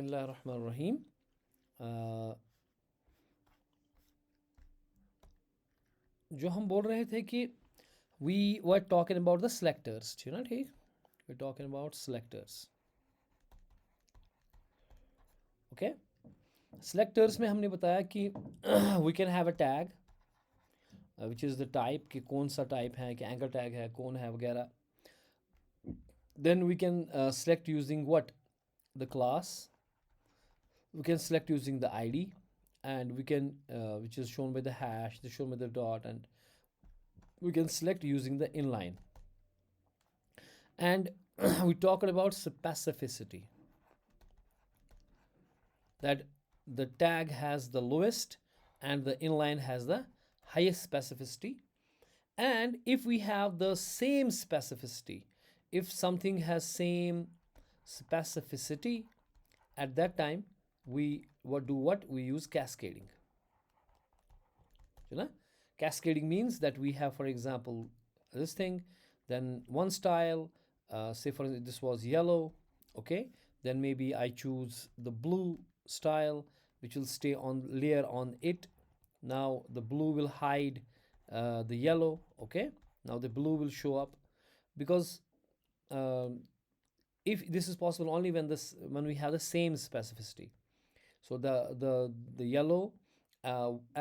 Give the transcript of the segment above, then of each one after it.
बिस्मिल्लाहिर्रहमानिर्रहीम। जो हम बोल रहे थे कि we were talking about the selectors, ठीक ना? ठीक, we talking about selectors. Okay, selectors में हमने बताया कि we can have a tag which is the type, कि कौन सा टाइप है, कि एंकर टैग है, कौन है वगैरह. Then we can select using what, the class. We can select using the id, and we can which is shown by the hash, the shown by the dot, and we can select using the inline. And we talked about specificity, that the tag has the lowest and the inline has the highest specificity. And if we have the same specificity, if something has same specificity, at that time we what we use cascading. You know, cascading means that we have, for example, this thing, then one style, say for example, this was yellow, okay, then maybe I choose the blue style, which will stay on layer on it. Now the blue will hide the yellow, okay. Now the blue will show up, because um, if this is possible only when we have the same specificity. So the yellow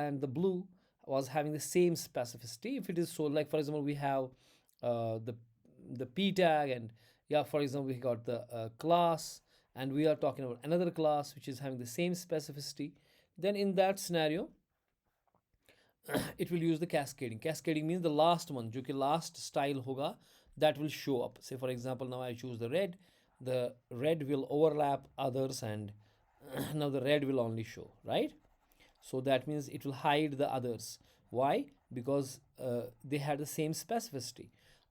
and the blue was having the same specificity. If it is so, like for example, we have the p tag, and yeah, for example, we got the class, and we are talking about another class which is having the same specificity. Then in that scenario, it will use the cascading. Cascading means the last one, जो कि last style होगा, that will show up. Say for example, now I choose the red will overlap others, and now the red will only show, right? So that means it will hide the others. Why? Because they had the same specificity.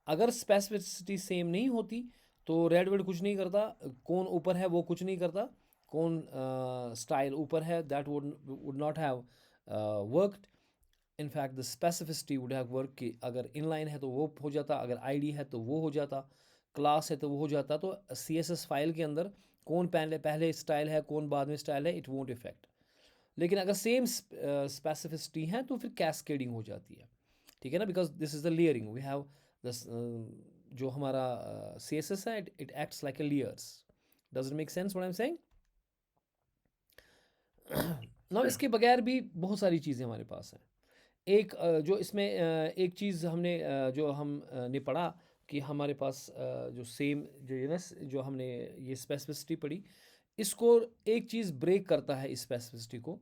अगर specificity same नहीं होती तो red word कुछ नहीं करता, कौन ऊपर है वो कुछ नहीं करता, कौन स्टाइल ऊपर है, that would not have worked. In fact the specificity would have worked कि अगर inline है तो वो हो जाता, अगर id है तो वो हो जाता, क्लास है तो वो हो जाता. तो css फाइल के अंदर कौन पहले पहले स्टाइल है, कौन बाद में स्टाइल है, इट वोंट इफेक्ट. लेकिन अगर सेम स्पेसिफिसिटी है तो फिर कैस्केडिंग हो जाती है, ठीक है ना? Because this is the layering we have this, जो हमारा सी एस एस है, it acts like a layers. Does it make sense what I am saying? ना इसके बगैर भी बहुत सारी चीज़ें हमारे पास हैं. एक जो इसमें एक चीज़ हमने जो हम ने पढ़ा कि हमारे पास जो सेम जो है ना, जो हमने ये स्पेसिफिसिटी पढ़ी, इसको एक चीज़ ब्रेक करता है इस स्पेसिफिसिटी को,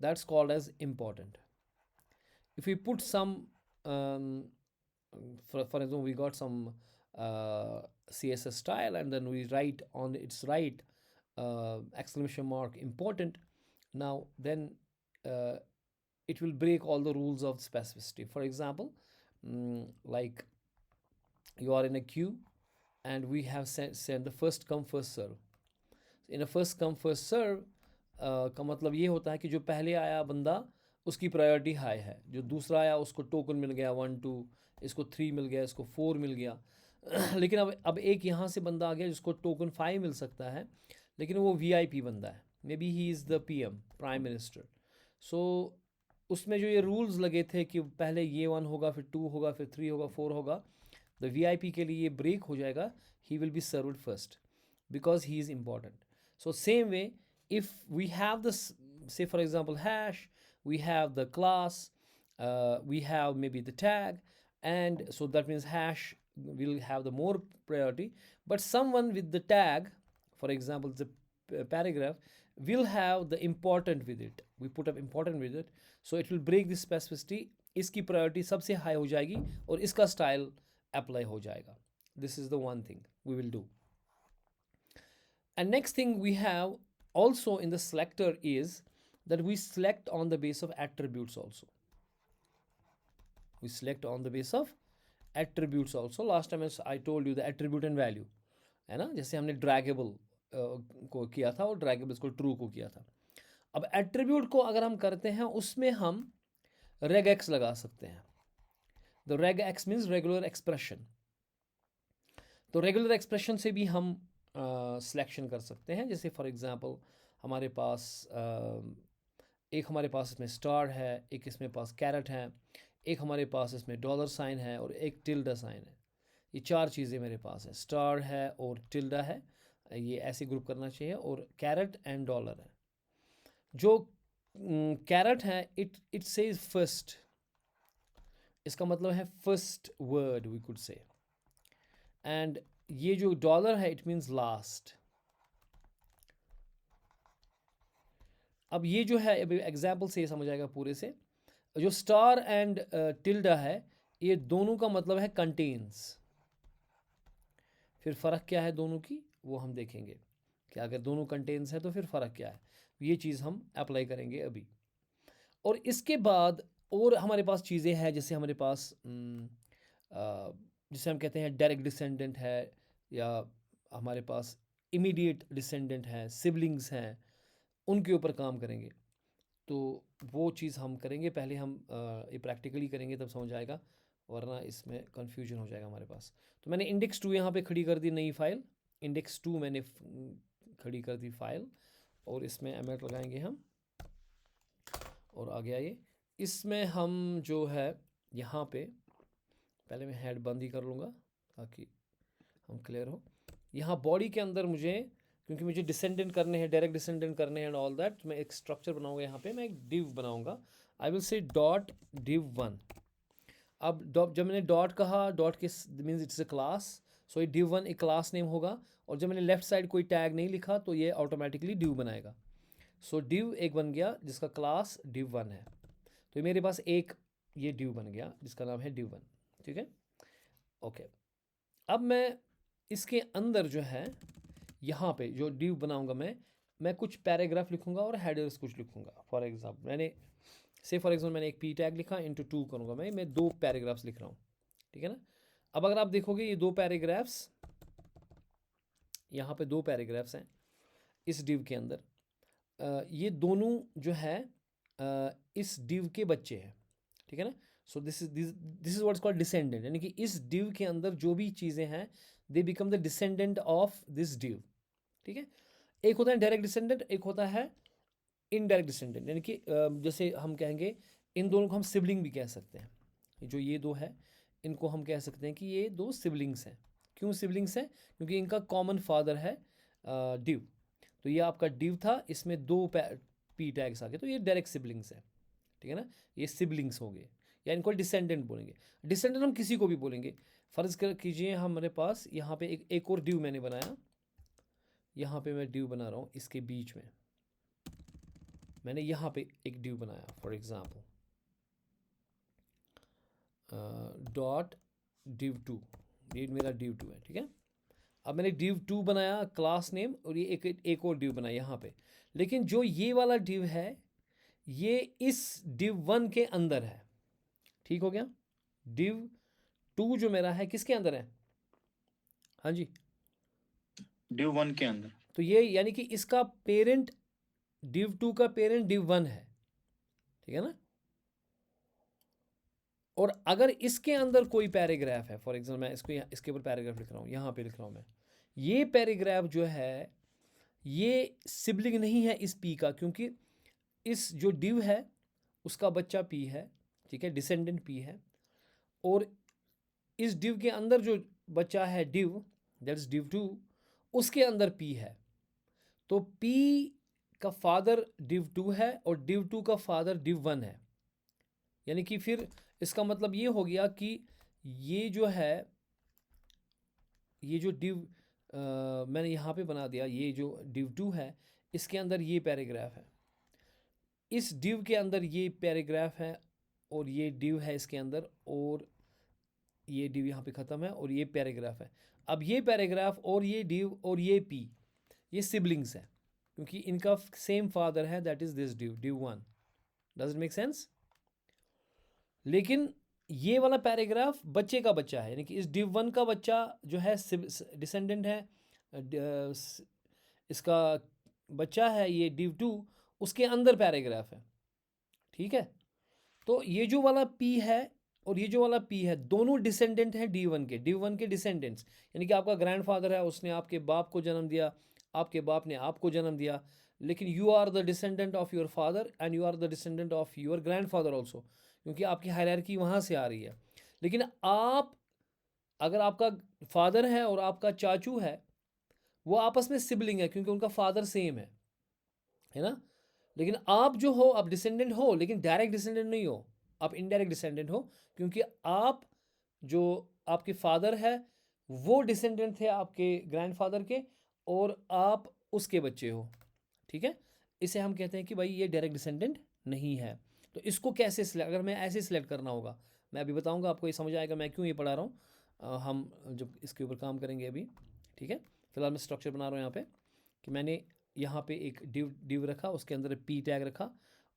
that's called as important. If we put some for example, we got some css style, and then we write on its right exclamation mark important. Now then uh, it will break all the rules of specificity. For example, like you are in a queue, and we have sent the first come first serve. In a first come first serve का मतलब ये होता है कि जो पहले आया बंदा उसकी प्रायोरिटी हाई है, जो दूसरा आया उसको टोकन मिल गया 1 2, इसको 3 मिल गया, इसको 4 मिल गया. लेकिन अब एक यहाँ से बंदा आ गया जिसको टोकन 5 मिल सकता है, लेकिन वो वीआईपी बंदा है, may be he is the PM, prime minister. So उसमें जो ये रूल्स लगे थे कि पहले ये 1 होगा, फिर 2 होगा, फिर 3 होगा, 4 होगा, द वीआईपी के लिए ये ब्रेक हो जाएगा. He will be served first because he is important. So same way, if we have this, say for example hash, we have the class, we have maybe the tag, and so that means hash will have the more priority. But someone with the tag, for example the paragraph, will have the important with it. We put up important with it, so it will break the specificity. इसकी priority सबसे high हो जाएगी और इसका style apply हो जाएगा. This is the one thing we will do. And next thing we have also in the selector is that we select on the base of attributes also. We select on the base of attributes also. Last time I told you the attribute and value, है ना? जैसे हमने draggable को किया था और draggable को true को किया था. अब एट्रीब्यूट को अगर हम करते हैं उसमें हम रेग एक्स लगा सकते हैं. द रेग एक्स मीन्स रेगुलर एक्सप्रेशन. तो रेगुलर एक्सप्रेशन से भी हम सिलेक्शन कर सकते हैं. जैसे फॉर एग्जांपल हमारे पास एक हमारे पास इसमें स्टार है, एक इसमें पास कैरेट है, एक हमारे पास इसमें डॉलर साइन है और एक टिल्डा साइन है। ये चार चीज़ें मेरे पास है, स्टार है और टिल्डा है, ये ऐसे ग्रुप करना चाहिए, और कैरेट एंड डॉलर है। जो कैरेट है, इट सेज फर्स्ट, इसका मतलब है first word we could say. And ये जो डॉलर है इट मीन्स लास्ट। अब ये जो है, अभी एग्जाम्पल से ये समझ आएगा पूरे से। जो स्टार एंड टिल्डा है, ये दोनों का मतलब है कंटेन्स। फिर फ़र्क क्या है दोनों की, वो हम देखेंगे कि अगर दोनों कंटेन्स है तो फिर फ़र्क क्या है। ये चीज़ हम अप्लाई करेंगे अभी। और इसके बाद और हमारे पास चीज़ें हैं, जैसे हमारे पास जिसे हम कहते हैं डायरेक्ट डिसेंडेंट है, या हमारे पास इमीडिएट डिसेंडेंट है, सिबलिंग्स हैं, उनके ऊपर काम करेंगे। तो वो चीज़ हम करेंगे, पहले हम ये प्रैक्टिकली करेंगे तब समझ आएगा, वरना इसमें कन्फ्यूजन हो जाएगा हमारे पास। तो मैंने इंडेक्स 2 यहाँ पे खड़ी कर दी, नई फाइल इंडेक्स 2 मैंने खड़ी कर दी फाइल, और इसमें एमएट लगाएंगे हम, और आ गया ये। इसमें हम जो है यहाँ पे पहले मैं हेड बंद ही कर लूँगा ताकि हम क्लियर हो। यहाँ बॉडी के अंदर मुझे, क्योंकि मुझे डिसेंडेंट करने हैं, डायरेक्ट डिसेंडेंट करने हैं एंड ऑल दैट, मैं एक स्ट्रक्चर बनाऊंगा। यहाँ पे मैं एक डिव बनाऊंगा, I will say dot div 1। अब जब मैंने डॉट कहा, डॉट के मीन्स इट्स अ क्लास, सो ये डिव 1 एक क्लास नेम होगा। और जब मैंने लेफ्ट साइड कोई टैग नहीं लिखा तो ये ऑटोमेटिकली डिव बनाएगा। सो डिव एक बन गया जिसका क्लास डिव 1 है। तो मेरे पास एक ये डिव बन गया जिसका नाम है डिव 1। ठीक है, ओके। अब मैं इसके अंदर जो है यहाँ पे जो डिव बनाऊंगा, मैं कुछ पैराग्राफ लिखूंगा और हेडर्स कुछ लिखूंगा। फॉर एग्जाम्पल मैंने एक पी टैग लिखा, इंटू 2 करूँगा मैं 2 पैराग्राफ्स लिख रहा हूँ। ठीक है ना। अब अगर आप देखोगे ये 2 पैराग्राफ्स, यहाँ पे 2 पैराग्राफ्स हैं इस डिव के अंदर। ये दोनों जो है इस डिव के बच्चे हैं। ठीक है ना। So this is what's called descendant, यानी कि इस डिव के अंदर जो भी चीज़ें हैं they become the descendant of this div. ठीक है। एक होता है डायरेक्ट डिसेंडेंट, एक होता है इनडायरेक्ट डिसेंडेंट, यानी कि जैसे हम कहेंगे इन दोनों को हम सिबलिंग भी कह सकते हैं। जो ये दो है इनको हम कह सकते हैं कि ये 2 सिबलिंग्स हैं। क्यों सिबलिंग्स हैं? क्योंकि इनका कॉमन फादर है डिव। तो ये आपका डिव था, इसमें 2 पी टैग्स आ गए, तो ये डायरेक्ट सिबलिंग्स है। ठीक है ना। ये सिबलिंग्स हो गए, या इनको डिसेंडेंट बोलेंगे। डिसेंडेंट हम किसी को भी बोलेंगे। फ़र्ज़ कर कीजिए हमारे पास यहाँ पे एक और डिव मैंने बनाया, यहाँ पे मैं डिव बना रहा हूँ, इसके बीच में मैंने यहाँ पे एक डिव बनाया, फॉर एग्जाम्पल डॉट डिव 2, ये मेरा डिव 2 है। ठीक है। अब मैंने डिव 2 बनाया क्लास नेम, और ये एक और डिव बनाया यहाँ पे। लेकिन जो ये वाला डिव है ये इस डिव 1 के अंदर है। ठीक हो गया। डिव 2 जो मेरा है किसके अंदर है? हाँ जी, डिव 1 के अंदर। तो ये यानी कि इसका पेरेंट डिव 2 का पेरेंट डिव 1 है। ठीक है ना। और अगर इसके अंदर कोई पैराग्राफ है, फॉर एग्जाम्पल मैं इसके ऊपर पैराग्राफ लिख रहा हूँ, यहाँ पे लिख रहा हूँ मैं, ये पैराग्राफ जो है ये सिबलिंग नहीं है इस पी का, क्योंकि इस जो डिव है उसका बच्चा पी है। ठीक है, डिसेंडेंट पी है। और इस डिव के अंदर जो बच्चा है डिव, दैट इज डिव 2, उसके अंदर पी है। तो पी का फादर डिव 2 है और डिव 2 का फादर डिव 1 है। यानी कि फिर इसका मतलब ये हो गया कि ये जो है, ये जो डिव मैंने यहाँ पे बना दिया, ये जो डिव 2 है इसके अंदर ये पैराग्राफ है, इस डिव के अंदर ये पैराग्राफ है, और ये डिव है इसके अंदर, और ये डिव यहाँ पे ख़त्म है, और ये पैराग्राफ है। अब ये पैराग्राफ और ये डिव और ये पी, ये सिबलिंग्स है, क्योंकि इनका सेम फादर है, that is this div 1। Does it make sense? लेकिन ये वाला पैराग्राफ बच्चे का बच्चा है, यानी कि इस डिव 1 का बच्चा जो है डिसेंडेंट है, इसका बच्चा है ये डिव 2, उसके अंदर पैराग्राफ है। ठीक है। तो ये जो वाला पी है और ये जो वाला पी है दोनों डिसेंडेंट हैं डिव 1 के डिसेंडेंट्स, यानी कि आपका ग्रैंडफादर है, उसने आपके बाप को जन्म दिया, आपके बाप ने आपको जन्म दिया। लेकिन you are the descendant of your father and you are the descendant of your grandfather also, क्योंकि आपकी हायरार्की वहाँ से आ रही है। लेकिन आप, अगर आपका फादर है और आपका चाचू है, वो आपस में सिबलिंग है क्योंकि उनका फादर सेम है ना। लेकिन आप जो हो, आप डिसेंडेंट हो लेकिन डायरेक्ट डिसेंडेंट नहीं हो, आप इनडायरेक्ट डिसेंडेंट हो, क्योंकि आप, जो आपके फादर है वो डिसेंडेंट थे आपके ग्रैंडफादर के, और आप उसके बच्चे हो। ठीक है, इसे हम कहते हैं कि भाई ये डायरेक्ट डिसेंडेंट नहीं है। तो इसको कैसे सिलेक्ट, अगर मैं ऐसे सिलेक्ट करना होगा, मैं अभी बताऊंगा आपको, ये समझ आएगा मैं क्यों ये पढ़ा रहा हूँ। हम जब इसके ऊपर काम करेंगे अभी, ठीक है। फिलहाल मैं स्ट्रक्चर बना रहा हूँ यहाँ पे, कि मैंने यहाँ पे एक डिव रखा, उसके अंदर पी टैग रखा,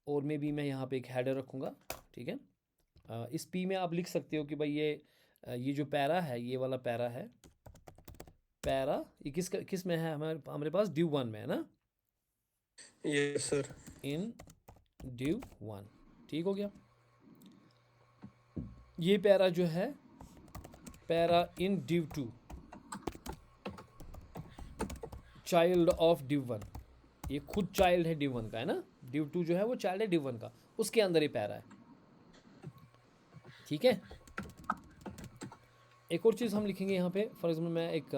और मे बी मैं यहाँ पे एक हेडर रखूँगा। ठीक है, इस पी में आप लिख सकते हो कि भाई ये जो पैरा है, ये वाला पैरा है, पैरा ये किस में है, हमारे पास डिव वन में है ना, Yes, sir. इन डिव वन। ठीक हो गया। ये पैरा जो है, para in div to, child of div one, ये खुद चाइल्ड है डिव वन का, है ना। डिव टू जो है वो चाइल्ड है डिव वन का, उसके अंदर ये पैरा है। ठीक है, एक और चीज़ हम लिखेंगे यहाँ पे, फॉर एग्जाम्पल मैं एक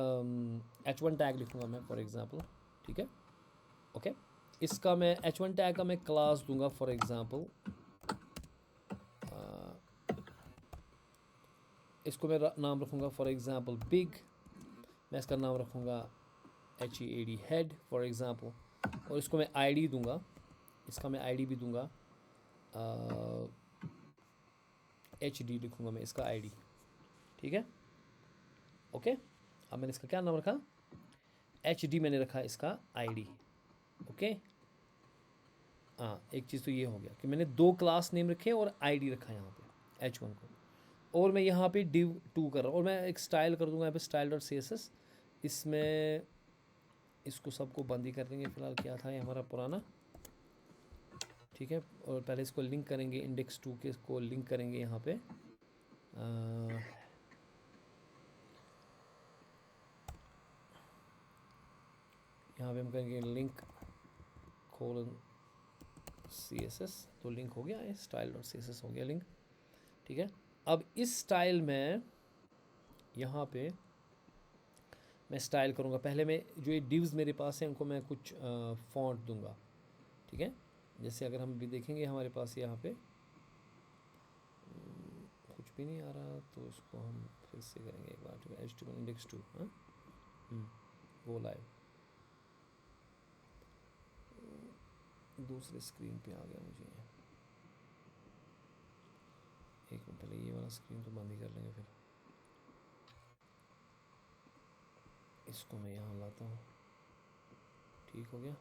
h1 टैग लिखूँगा मैं, फॉर एग्जाम्पल। ठीक है, ओके। इसका मैं h1 टैग का मैं क्लास दूंगा, फॉर एग्जाम्पल इसको मैं नाम रखूँगा फॉर एग्जाम्पल बिग, मैं इसका नाम रखूँगा HEAD हेड फॉर एग्जाम्पल, और इसको मैं ID दूंगा, इसका मैं ID भी दूंगा, HD लिखूँगा मैं इसका ID। ठीक है, ओके। अब मैंने इसका क्या नाम रखा, HD मैंने रखा इसका ID। ओके, हाँ, एक चीज़ तो ये हो गया कि मैंने दो क्लास नेम रखे और ID रखा यहाँ पे H1 को, और मैं यहाँ पे div 2 कर रहा हूँ, और मैं एक स्टाइल कर दूंगा यहाँ पे style.css। इसमें इसको सबको बंद ही कर देंगे फिलहाल, क्या था ये हमारा पुराना। ठीक है, और पहले इसको लिंक करेंगे, इंडेक्स 2 के इसको लिंक करेंगे यहाँ पे, यहाँ पे हम करेंगे लिंक कोलन CSS, तो लिंक हो गया, style.css हो गया लिंक। ठीक है, अब इस स्टाइल में यहाँ पे मैं स्टाइल करूँगा, पहले मैं जो ये डिव्स मेरे पास हैं उनको मैं कुछ फॉन्ट दूंगा। ठीक है, जैसे अगर हम भी देखेंगे हमारे पास यहाँ पे कुछ भी नहीं आ रहा, तो इसको हम फिर से करेंगे एक बार। ठीक है, HTML इंडेक्स 2, हाँ, वो लाइव दूसरे स्क्रीन पे आ गया मुझे, एक मिनट पहले ये वाला स्क्रीन तो बंद ही कर लेंगे, फिर इसको मैं यहाँ लाता हूँ। ठीक हो गया।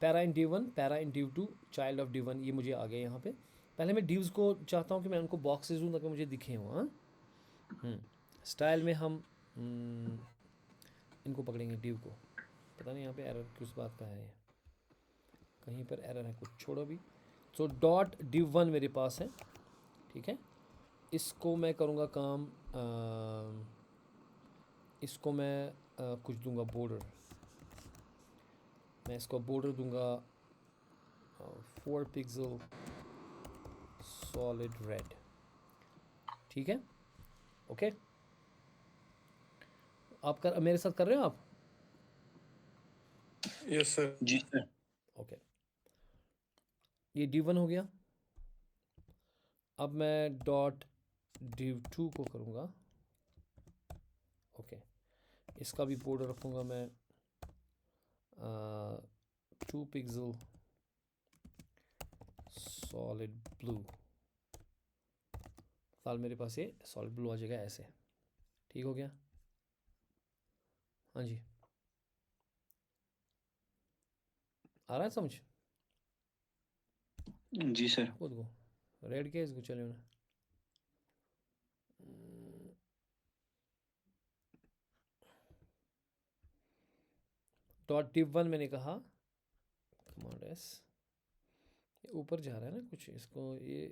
Para in div 1, para in div 2, child of div 1, ये मुझे आ गया यहाँ पे। पहले मैं डिव्स को चाहता हूँ कि मैं उनको बॉक्सेस दूँ ताकि मुझे दिखे हो। हाँ, स्टाइल में हम इनको पकड़ेंगे डिव को, पता नहीं यहाँ पे एरर किस बात का है, ये कहीं पर एरर है कुछ, छोड़ो अभी। सो डॉट डिव 1 मेरे पास है। ठीक है, इसको मैं करूँगा काम, इसको मैं कुछ दूंगा बॉर्डर, मैं इसको बॉर्डर दूंगा 4 पिक्सल सॉलिड रेड। ठीक है, ओके। आप मेरे साथ कर रहे हो आप? Yes, sir. जी सर। ओके, ये div1 हो गया। अब मैं डॉट div2 को करूँगा। ओके, इसका भी बॉर्डर रखूँगा मैं 2 पिक्सल सॉलिड ब्लू। फिलहाल मेरे पास ये सॉलिड ब्लू आ जाएगा ऐसे। ठीक हो गया, हाँ जी, आ रहा है समझ? जी सर। खुद को रेड के इसको चले ना, डॉट div1 मैंने कहा, कमांड एस, ऊपर जा रहा है ना कुछ, इसको ये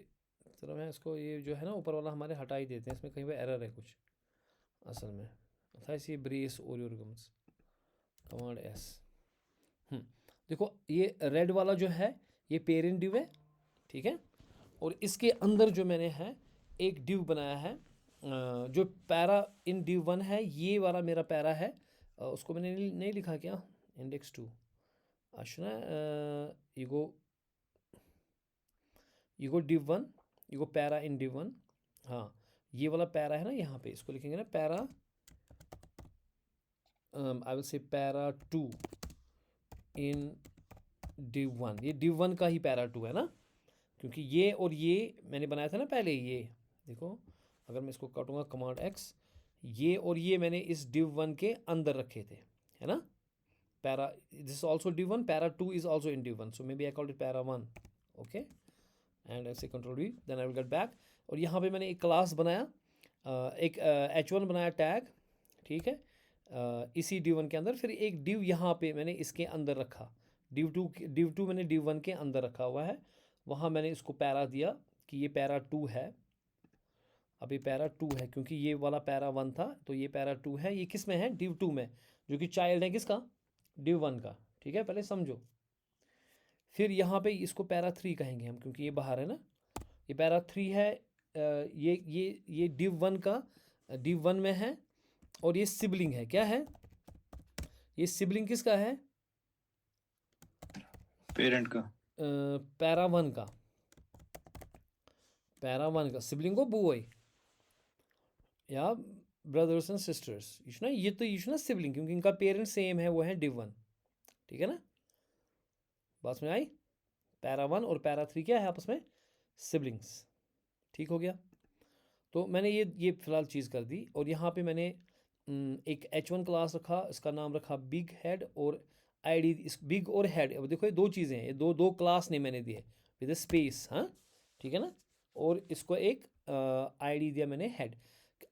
तरफ है, इसको ये जो है ना ऊपर वाला हमारे हटा ही देते हैं, इसमें कहीं पर एरर है कुछ असल में। था इसी ब्रेस ओरियोरगम्स, कमांड एस, देखो ये रेड वाला जो है ये पेरेंट डिव है, ठीक है। और इसके अंदर जो मैंने है एक डिव बनाया है, जो पैरा इन डिव वन है, ये वाला मेरा पैरा है। उसको मैंने नहीं लिखा क्या, इंडेक्स टू आशना, ईगो डिव वन, ईगो पैरा इन डिव वन। हाँ, ये वाला पैरा है ना, यहाँ पे इसको लिखेंगे ना para, I will say para two in div one. ये डिव वन का ही पैरा टू है ना, क्योंकि ये और ये मैंने बनाया था ना पहले। ये देखो, अगर मैं इसको काटूंगा कमांड एक्स, ये और ये मैंने इस डिव वन के अंदर रखे थे, है ना। Para, this is also div one, para two is also in div one, so may B I called it para one, okay. And ऐसे control V, then I will get back. और यहाँ पे मैंने एक क्लास बनाया, एक h1 बनाया tag, ठीक है, इसी डिव वन के अंदर। फिर एक डिव यहाँ पे मैंने इसके अंदर रखा, डिव टू मैंने डिव वन के अंदर रखा हुआ है। वहाँ मैंने इसको पैरा दिया कि ये पैरा टू है। अब ये पैरा टू है क्योंकि ये वाला पैरा वन था, तो ये पैरा टू है। ये किस में है, डिव टू में, जो कि चाइल्ड है किसका, डिव वन का, ठीक है, पहले समझो। फिर यहाँ पे इसको पैरा थ्री कहेंगे हम, क्योंकि ये बाहर है ना, ये पैरा थ्री है। ये डिव वन का, डिव वन में है। और ये सिबलिंग है, क्या है, ये सिबलिंग किसका है, पेरेंट का। पैरा वन का, पैरा वन का सिबलिंग को बॉय या ब्रदर्स एंड सिस्टर्स, ये तो ना सिबलिंग, क्योंकि इनका पेरेंट सेम है, वो है डिव वन, ठीक है ना। बात में आई, पैरा वन और पैरा थ्री क्या है आपस में, सिबलिंग्स, ठीक हो गया। तो मैंने ये फिलहाल चीज़ कर दी। और यहाँ पे मैंने एक h1 क्लास रखा, इसका नाम रखा बिग हेड, और आईडी इस बिग और हेड। अब देखो ये दो चीज़ें हैं, ये दो क्लास ने मैंने दिए विद स्पेस, हाँ ठीक है ना। और इसको एक आईडी दिया मैंने हेड।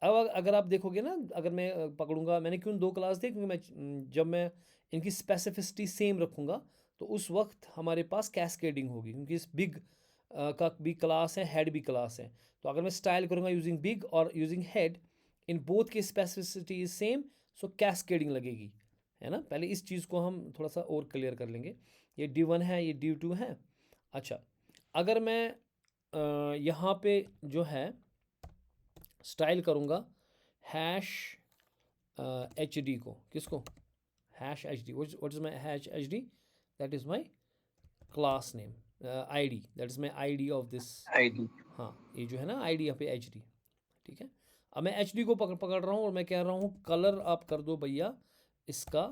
अब अगर आप देखोगे ना, अगर मैं पकड़ूंगा, मैंने क्यों दो क्लास दिए, क्योंकि मैं जब मैं इनकी स्पेसिफिसिटी सेम रखूँगा तो उस वक्त हमारे पास कैस्केडिंग होगी, क्योंकि इस बिग का भी क्लास है, हेड भी क्लास है। तो अगर मैं स्टाइल करूँगा यूजिंग बिग और यूजिंग हेड, इन बोथ की specificity is same, so cascading लगेगी, है ना। पहले इस चीज़ को हम थोड़ा सा और क्लियर कर लेंगे। ये D1 है, ये D2 है। अच्छा, अगर मैं यहाँ पे जो है स्टाइल करूँगा हैश एच डी को, किसको, hash H D, what is my hash H D, that is my class name, ID, that is my ID of this. ID. हाँ, ये जो है ना ID यहाँ पे एच डी, ठीक है। अब मैं एच डी को पकड़ रहा हूँ और मैं कह रहा हूँ कलर आप कर दो भैया इसका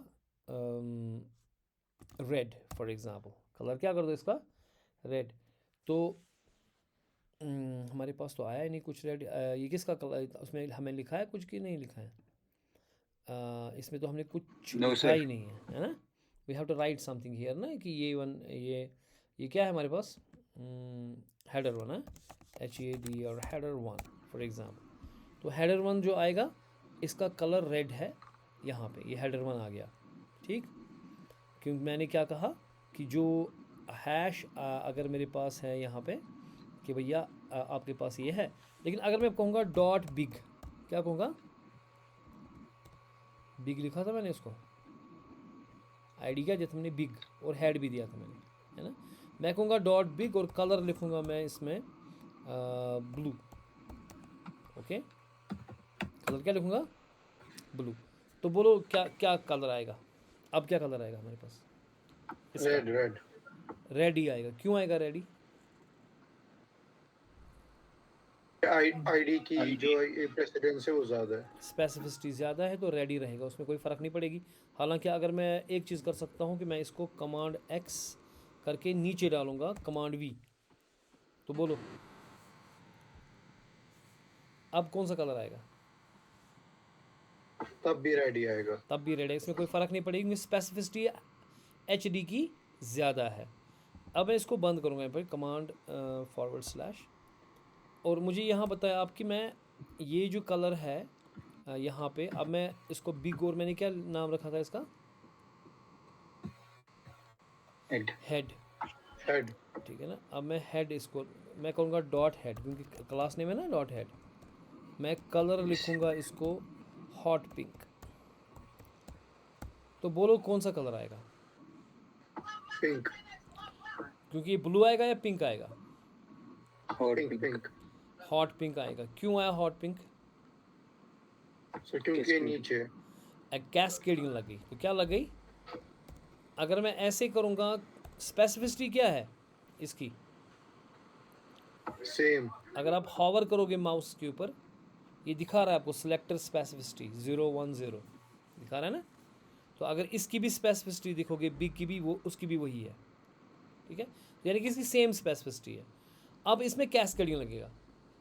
रेड, फॉर एग्जांपल कलर क्या कर दो इसका, रेड। तो हमारे पास तो आया ही नहीं कुछ रेड। ये किसका कलर, उसमें हमें लिखा है कुछ कि नहीं लिखा है, इसमें तो हमने कुछ नो लिखा सर। ही नहीं है ना। We have to write something here ना, कि ये वन, ये क्या है हमारे पास, हेडर वन है, HAD और हेडर वन फॉर एग्जांपल। तो हेडर वन जो आएगा इसका कलर रेड है, यहाँ पे ये हेडर वन आ गया, ठीक। क्योंकि मैंने क्या कहा कि जो हैश अगर मेरे पास है यहाँ पे कि भैया आपके पास ये है, लेकिन अगर मैं कहूँगा डॉट बिग, क्या कहूँगा, बिग लिखा था मैंने इसको, आईडी क्या दिया था मैंने, बिग, और हेड भी दिया था मैंने, है ना। मैं कहूँगा डॉट बिग और कलर लिखूँगा मैं इसमें ब्लू, ओके। कलर क्या लिखूँगा, ब्लू। तो बोलो क्या क्या कलर आएगा, अब क्या कलर आएगा हमारे पास इसका, रेड रेड। रेड ही आएगा। क्यों आएगा रेडी, आईडी की जो प्रेसिडेंस है वो ज्यादा है। स्पेसिफिसिटी ज़्यादा है तो रेडी रहेगा, उसमें कोई फ़र्क नहीं पड़ेगी। हालांकि अगर मैं एक चीज़ कर सकता हूँ कि मैं इसको कमांड एक्स करके नीचे डालूंगा कमांड वी, तो बोलो अब कौन सा कलर आएगा, तब भी रेडी आएगा। तब भी रेड है, इसमें कोई फ़र्क नहीं पड़ेगी, क्योंकि स्पेसिफिसिटी HD की ज़्यादा है। अब मैं इसको बंद करूँगा यहाँ पर कमांड /, और मुझे यहाँ बताया आप कि मैं ये जो कलर है यहाँ पे, अब मैं इसको बिग, और मैंने क्या नाम रखा था इसका, हेड हेड, हेड। ठीक है ना। अब मैं हेड, इसको मैं कहूँगा डॉट हेड, क्योंकि क्लास नेम है ना डॉट हेड। मैं कलर लिखूँगा इसको हॉट पिंक। तो बोलो कौन सा कलर आएगा, पिंक क्योंकि ये ब्लू आएगा या पिंक आएगा? Hot pink pink pink hot pink आएगा। क्यों आया हॉट पिंक? सर क्योंकि ये नीचे कैस्केडिंग लग गई। तो क्या लग गई? अगर मैं ऐसे करूँगा, स्पेसिफिसिटी क्या है इसकी? सेम अगर आप हॉवर करोगे माउस के ऊपर, ये दिखा रहा है आपको सिलेक्टर स्पेसिफिसिटी 010 दिखा रहा है ना। तो अगर इसकी भी स्पेसिफिसिटी देखोगे, बिग की भी, वो उसकी भी वही है, ठीक है। यानी कि इसकी सेम स्पेसिफिसिटी है। अब इसमें कैस्केडिंग लगेगा।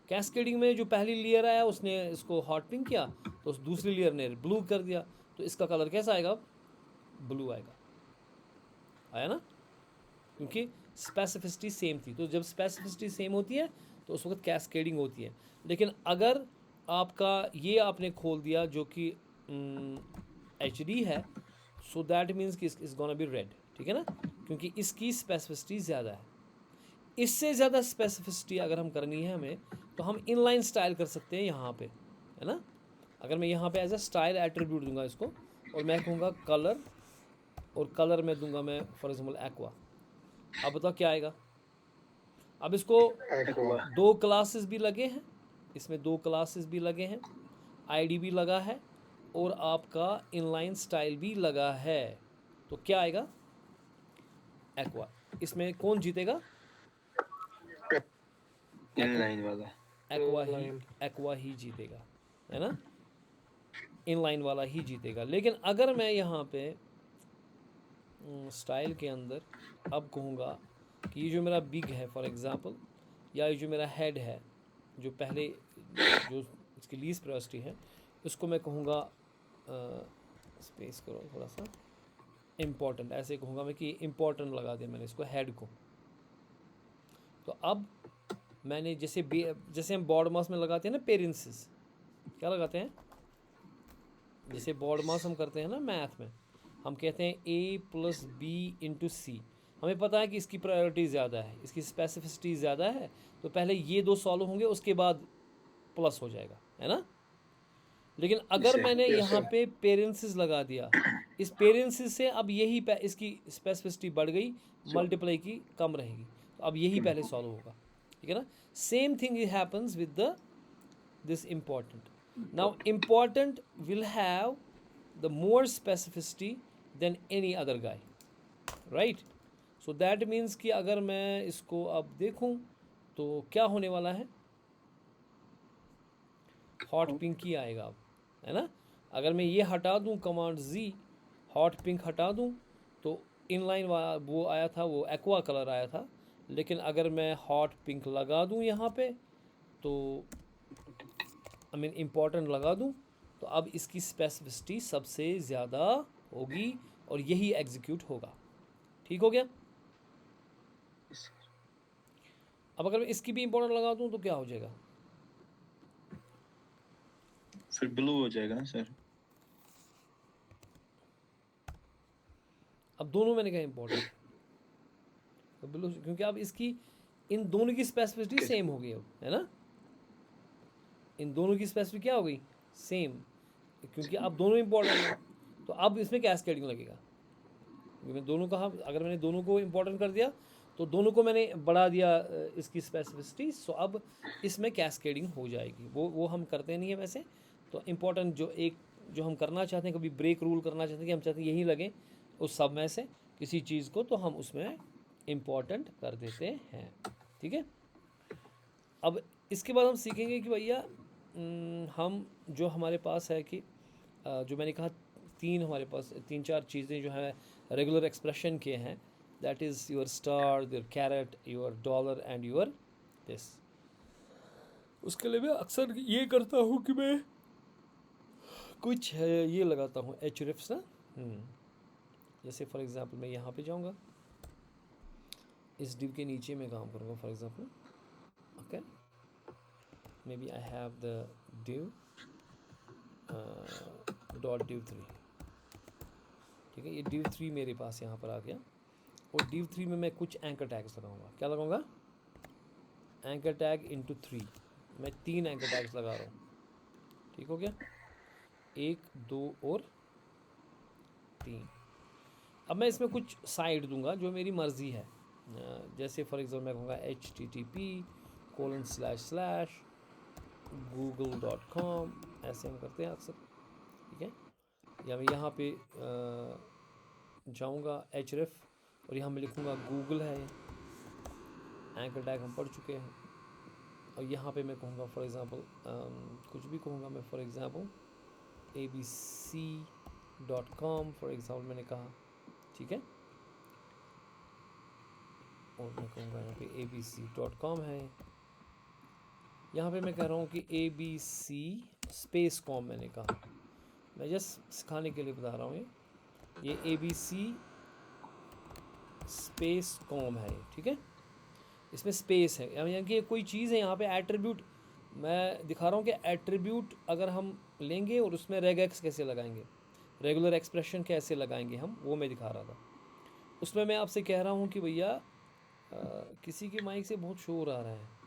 कैस्केडिंग में जो पहली लेयर आया उसने इसको हॉट पिंक किया, तो उस दूसरी लेयर ने ब्लू कर दिया, तो इसका कलर कैसा आएगा? ब्लू आएगा। आया ना, क्योंकि स्पेसिफिसिटी सेम थी। तो जब स्पेसिफिसिटी सेम होती है तो उस वक्त कैस्केडिंग होती है। लेकिन अगर आपका ये आपने खोल दिया जो कि HD है, सो दैट मीन्स कि इस गोना बी रेड, ठीक है ना, क्योंकि इसकी स्पेसिफिसिटी ज़्यादा है। इससे ज़्यादा स्पेसिफिसिटी अगर हम करनी है हमें, तो हम इनलाइन स्टाइल कर सकते हैं यहाँ पे, है ना। अगर मैं यहाँ पे एज अ स्टाइल एट्रीब्यूट दूंगा इसको, और मैं कहूँगा कलर, और कलर में दूंगा मैं फॉर एग्जाम्पल एक्वा। अब बताओ क्या आएगा? अब इसको एक्वा 2 क्लासेस भी लगे हैं, इसमें 2 क्लासेस भी लगे हैं, ID भी लगा है, और आपका इनलाइन स्टाइल भी लगा है। तो क्या आएगा? एक्वा। इसमें कौन जीतेगा? इनलाइन वाला। एक्वा ही जीतेगा, है ना। इनलाइन वाला ही जीतेगा। लेकिन अगर मैं यहाँ पे स्टाइल के अंदर अब कहूँगा कि ये जो मेरा बिग है फॉर एग्ज़ाम्पल, या ये जो मेरा हेड है, जो पहले जो इसकी लीस्ट प्रायोरिटी है, उसको मैं कहूँगा स्पेस करो थोड़ा सा, इम्पोर्टेंट, ऐसे कहूँगा मैं कि इम्पोर्टेंट लगा दिया मैंने इसको हेड को। तो अब मैंने जैसे हम बॉर्ड मास में लगाते हैं ना पेरेंसिस, क्या लगाते हैं? जैसे बॉर्ड मास हम करते हैं ना मैथ में, हम कहते हैं A+B/C। हमें पता है कि इसकी प्रायोरिटी ज़्यादा है, इसकी स्पेसिफिसिटी ज़्यादा है, तो पहले ये 2 सॉल्व होंगे, उसके बाद प्लस हो जाएगा, है ना। लेकिन अगर मैंने Yes, यहाँ sir. पे पेरेंसिस लगा दिया, इस पेरेंसिस से अब यही इसकी स्पेसिफिसिटी बढ़ गई, मल्टीप्लाई की कम रहेगी, तो अब यही पहले सॉल्व होगा, ठीक है ना। Same thing happens with the this important. Now important will have the more specificity than any other guy, right? So that means कि अगर मैं इसको अब देखूं तो क्या होने वाला है? हॉट पिंक ही आएगा अब, है ना। अगर मैं ये हटा दूं कमांड Z, हॉट पिंक हटा दूं, तो इनलाइन वाला वो आया था, वो एक्वा कलर आया था। लेकिन अगर मैं हॉट पिंक लगा दूं यहाँ पे, तो आई मीन इम्पॉर्टेंट लगा दूं, तो अब इसकी स्पेसिफिसिटी सबसे ज़्यादा होगी और यही एग्जीक्यूट होगा। ठीक हो गया। अब अगर मैं इसकी भी इम्पोर्टेंट लगा दूं तो क्या हो जाएगा? फिर ब्लू हो जाएगा ना सर। अब दोनों मैंने कहा इम्पोर्टेंट, तो ब्लू, क्योंकि अब इसकी इन दोनों की स्पेसिफिसिटी सेम हो गई अब, है ना। इन दोनों की स्पेसिफिसिटी क्या हो गई? सेम, क्योंकि अब दोनों इम्पोर्टेंट है। तो अब इसमें कैस्केडिंग लगेगा, मैं दोनों कहा, अगर मैंने दोनों को इम्पोर्टेंट कर दिया तो दोनों को मैंने बढ़ा दिया इसकी स्पेसिफिसिटी, सो अब इसमें कैस्केडिंग हो जाएगी। वो हम करते नहीं है वैसे। तो इम्पोर्टेंट जो हम करना चाहते हैं, कभी ब्रेक रूल करना चाहते हैं कि हम चाहते हैं यही लगे उस सब में से किसी चीज़ को, तो हम उसमें इम्पोर्टेंट कर देते हैं, ठीक है। अब इसके बाद हम सीखेंगे कि भैया हम जो हमारे पास है कि जो मैंने कहा हमारे पास 3-4 चीज़ें जो है रेगुलर एक्सप्रेशन के हैं, that is your star, your caret, your dollar and your this. उसके लिए मैं अक्सर ये करता हूँ कि मैं कुछ ये लगाता हूँ hrefs ना। जैसे फॉर एग्जांपल मैं यहाँ पे जाऊँगा, इस div के नीचे मैं काम करूँगा for example, okay, may be I have the div .div3, ठीक है। ये div3 मेरे पास यहाँ पर आ गया, और div3 में मैं कुछ एंकर टैग्स लगाऊंगा। क्या लगाऊंगा? एंकर टैग इंटू 3, मैं 3 एंकर टैग्स लगा रहा हूँ। ठीक हो गया, 1, 2 और 3। अब मैं इसमें कुछ साइट दूंगा जो मेरी मर्ज़ी है, जैसे फॉर एग्जाम्पल मैं कहूँगा http:// ऐसे हम करते हैं अक्सर, ठीक है। या मैं यहाँ पे जाऊँगा href और यहाँ मैं लिखूँगा गूगल है, एंकर टैग हम पढ़ चुके हैं। और यहाँ पे मैं कहूँगा फॉर एग्ज़ाम्पल कुछ भी कहूँगा मैं, for example abc.com for example मैंने कहा, ठीक है। और मैं कहूँगा यहाँ पे abc.com है। यहाँ पे मैं कह रहा हूँ कि abc_com मैंने कहा, मैं जस्ट सिखाने के लिए बता रहा हूँ, ये abc_com है, ठीक है। इसमें स्पेस है, यानी कि कोई चीज़ है यहाँ पे एट्रीब्यूट मैं दिखा रहा हूँ कि एट्रीब्यूट अगर हम लेंगे और उसमें रेगेक्स कैसे लगाएंगे, रेगुलर एक्सप्रेशन कैसे लगाएंगे हम, वो मैं दिखा रहा था। उसमें मैं आपसे कह रहा हूँ कि भैया किसी की माइक से बहुत शोर आ रहा है।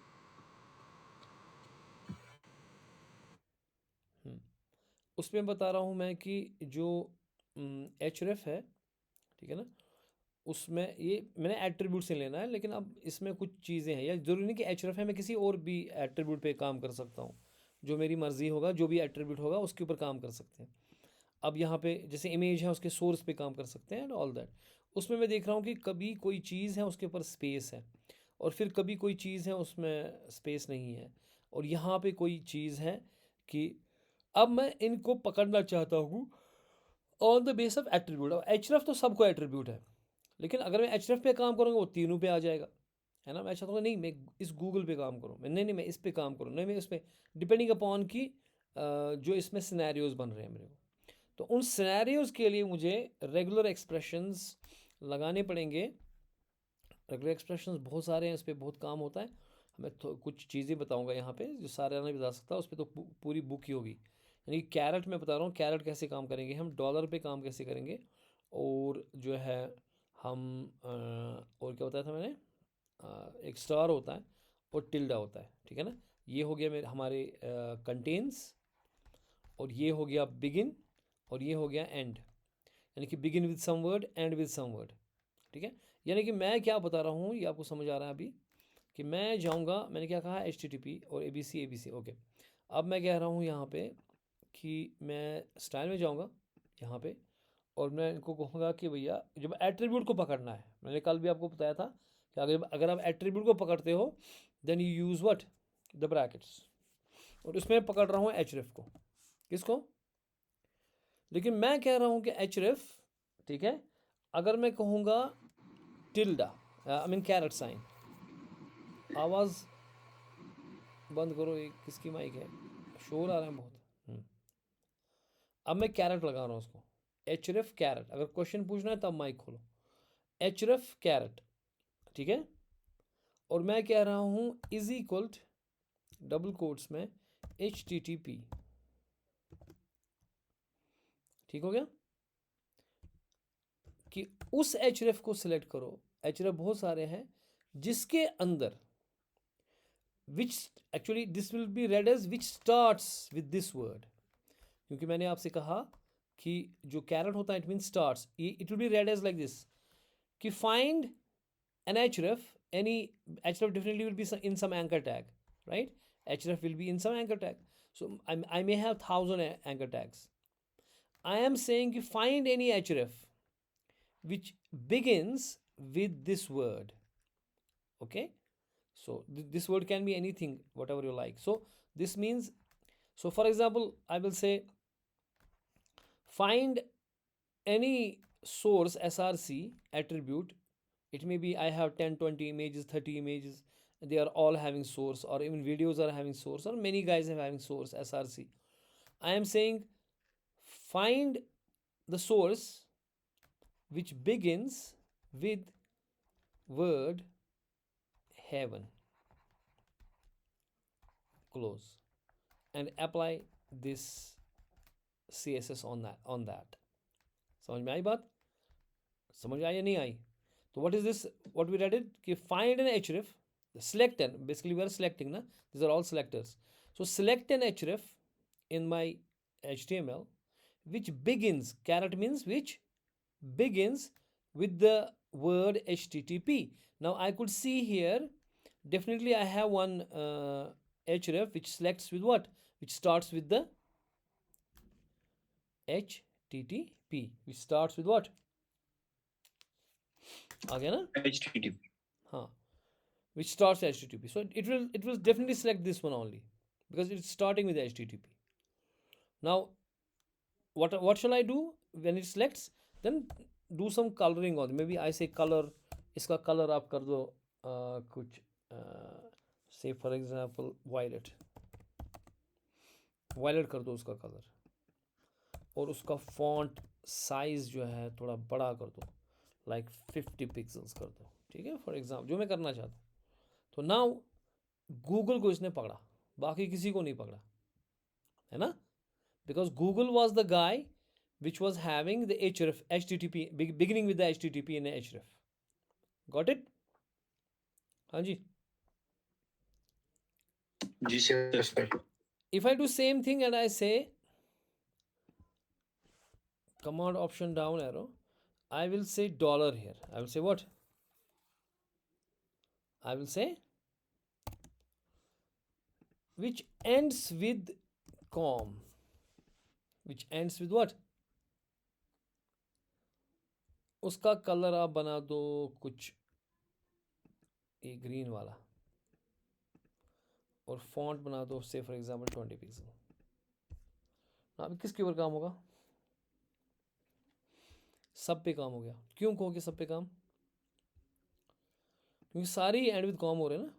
उसमें बता रहा हूँ मैं कि जो href है, ठीक है ना, उसमें ये मैंने एट्रीब्यूट से लेना है, लेकिन अब इसमें कुछ चीज़ें हैं, या ज़रूरी नहीं कि href है, मैं किसी और भी एट्रीब्यूट पे काम कर सकता हूँ, जो मेरी मर्ज़ी होगा, जो भी एट्रीब्यूट होगा उसके ऊपर काम कर सकते हैं। अब यहाँ पे जैसे इमेज है उसके सोर्स पे काम कर सकते हैं एंड ऑल दैट। उसमें मैं देख रहा हूँ कि कभी कोई चीज़ है उसके ऊपर स्पेस है, और फिर कभी कोई चीज़ है उसमें स्पेस नहीं है, और यहाँ पे कोई चीज़ है कि अब मैं इनको पकड़ना चाहता हूँ on the base of attribute. अब href तो सबको एट्रीब्यूट है, लेकिन अगर मैं href पे काम करूँगा वो तीनों पे आ जाएगा, है ना। मैं चाहता हूँ नहीं मैं इस गूगल पे काम करूँ, नहीं मैं इस पे काम करूँ, नहीं मैं इस पे, डिपेंडिंग अपॉन की जो इसमें सिनेरियोज बन रहे हैं मेरे को। तो उन सिनेरियोज के लिए मुझे रेगुलर एक्सप्रेशंस लगाने पड़ेंगे। रेगुलर एक्सप्रेशंस बहुत सारे हैं, इस पर बहुत काम होता है। मैं तो कुछ चीज़ें बताऊंगा यहाँ पे जो सारे नहीं बता सकता, उस पर तो पूरी बुक ही होगी। यानी कैरेट मैं बता रहा हूँ, कैरेट कैसे काम करेंगे हम, डॉलर पे काम कैसे करेंगे, और जो है हम और क्या बताया था मैंने, एक स्टार होता है और टिल्डा होता है, ठीक है ना। ये हो गया मेरे हमारे कंटेन्स, और ये हो गया बिगिन, और ये हो गया एंड, यानी कि begin with some word, end with some word, ठीक है। यानी कि मैं क्या बता रहा हूँ ये आपको समझ आ रहा है अभी, कि मैं जाऊँगा, मैंने क्या कहा HTTP और ABC ओके। अब मैं कह रहा हूँ यहाँ पे कि मैं स्टाइल में जाऊँगा यहाँ पे, और मैं इनको कहूँगा कि भैया जब एट्रीब्यूट को पकड़ना है, मैंने कल भी आपको बताया था कि अगर आप एट्रीब्यूट को पकड़ते हो then you use what, the brackets, और उसमें पकड़ रहा हूँ href को, किसको, लेकिन मैं कह रहा हूँ कि href, ठीक है, अगर मैं कहूँगा tilde I mean caret sign, आवाज़ बंद करो, ये किसकी माइक है, शोर आ रहा है बहुत। अब मैं कैरेट लगा रहा हूँ उसको, href कैरेट, अगर क्वेश्चन पूछना है तब माइक खोलो, href कैरेट, ठीक है। और मैं कह रहा हूँ इज इक्वल डबल कोट्स में HTTP, ठीक हो गया, कि उस href को सिलेक्ट करो, href बहुत सारे हैं जिसके अंदर which actually this will be read as which starts with this word, क्योंकि मैंने आपसे कहा कि जो कैरेट होता है it means starts, it will be read as like this, कि find an href, any href definitely will be in some anchor tag, right? Href will be in some anchor tag, so I may have 1,000 anchor tags. I am saying you find any href which begins with this word, okay. So this word can be anything, whatever you like. So this means, so for example I will say find any source src attribute. It may be I have 10, 20 images, 30 images, they are all having source, or even videos are having source, or many guys are having source src. I am saying find the source which begins with word heaven, close, and apply this css on that. समझ में आई बात, समझ में आई या नहीं आई? तो what is this, what we read it, कि find an href, select an, basically we are selecting na, these are all selectors. So select an href in my HTML which begins, caret means which begins with the word HTTP. Now I could see here, definitely I have one href which selects with what, which starts with the HTTP, which starts with what, again HTTP. huh, which starts HTTP. So it will definitely select this one only because it's starting with HTTP. Now what shall I do when it selects? Then do some coloring on it. Maybe I say color, इसका color आप कर दो कुछ say for example violet कर दो उसका color, और उसका font size जो है थोड़ा बड़ा कर दो, like 50 pixels कर दो, ठीक है, for example जो मैं करना चाहता हूँ. तो now गूगल को इसने पकड़ा, बाकी किसी को नहीं पकड़ा, है ना, because Google was the guy which was having the href HTTP beginning with the HTTP in href. Got it? हाँ जी. जी sir. If I do same thing and I say command option down arrow, I will say dollar here. I will say what? I will say which ends with com. Which ends with what? उसका colour आप बना दो कुछ ये green वाला, और font बना दो से फॉर एग्जांपल 20 पिक्सल. अभी किसके ऊपर काम होगा? सब पे काम हो गया. क्यों कहो कि सब पे काम? क्योंकि सारी एंड विद कॉम हो रहे हैं ना,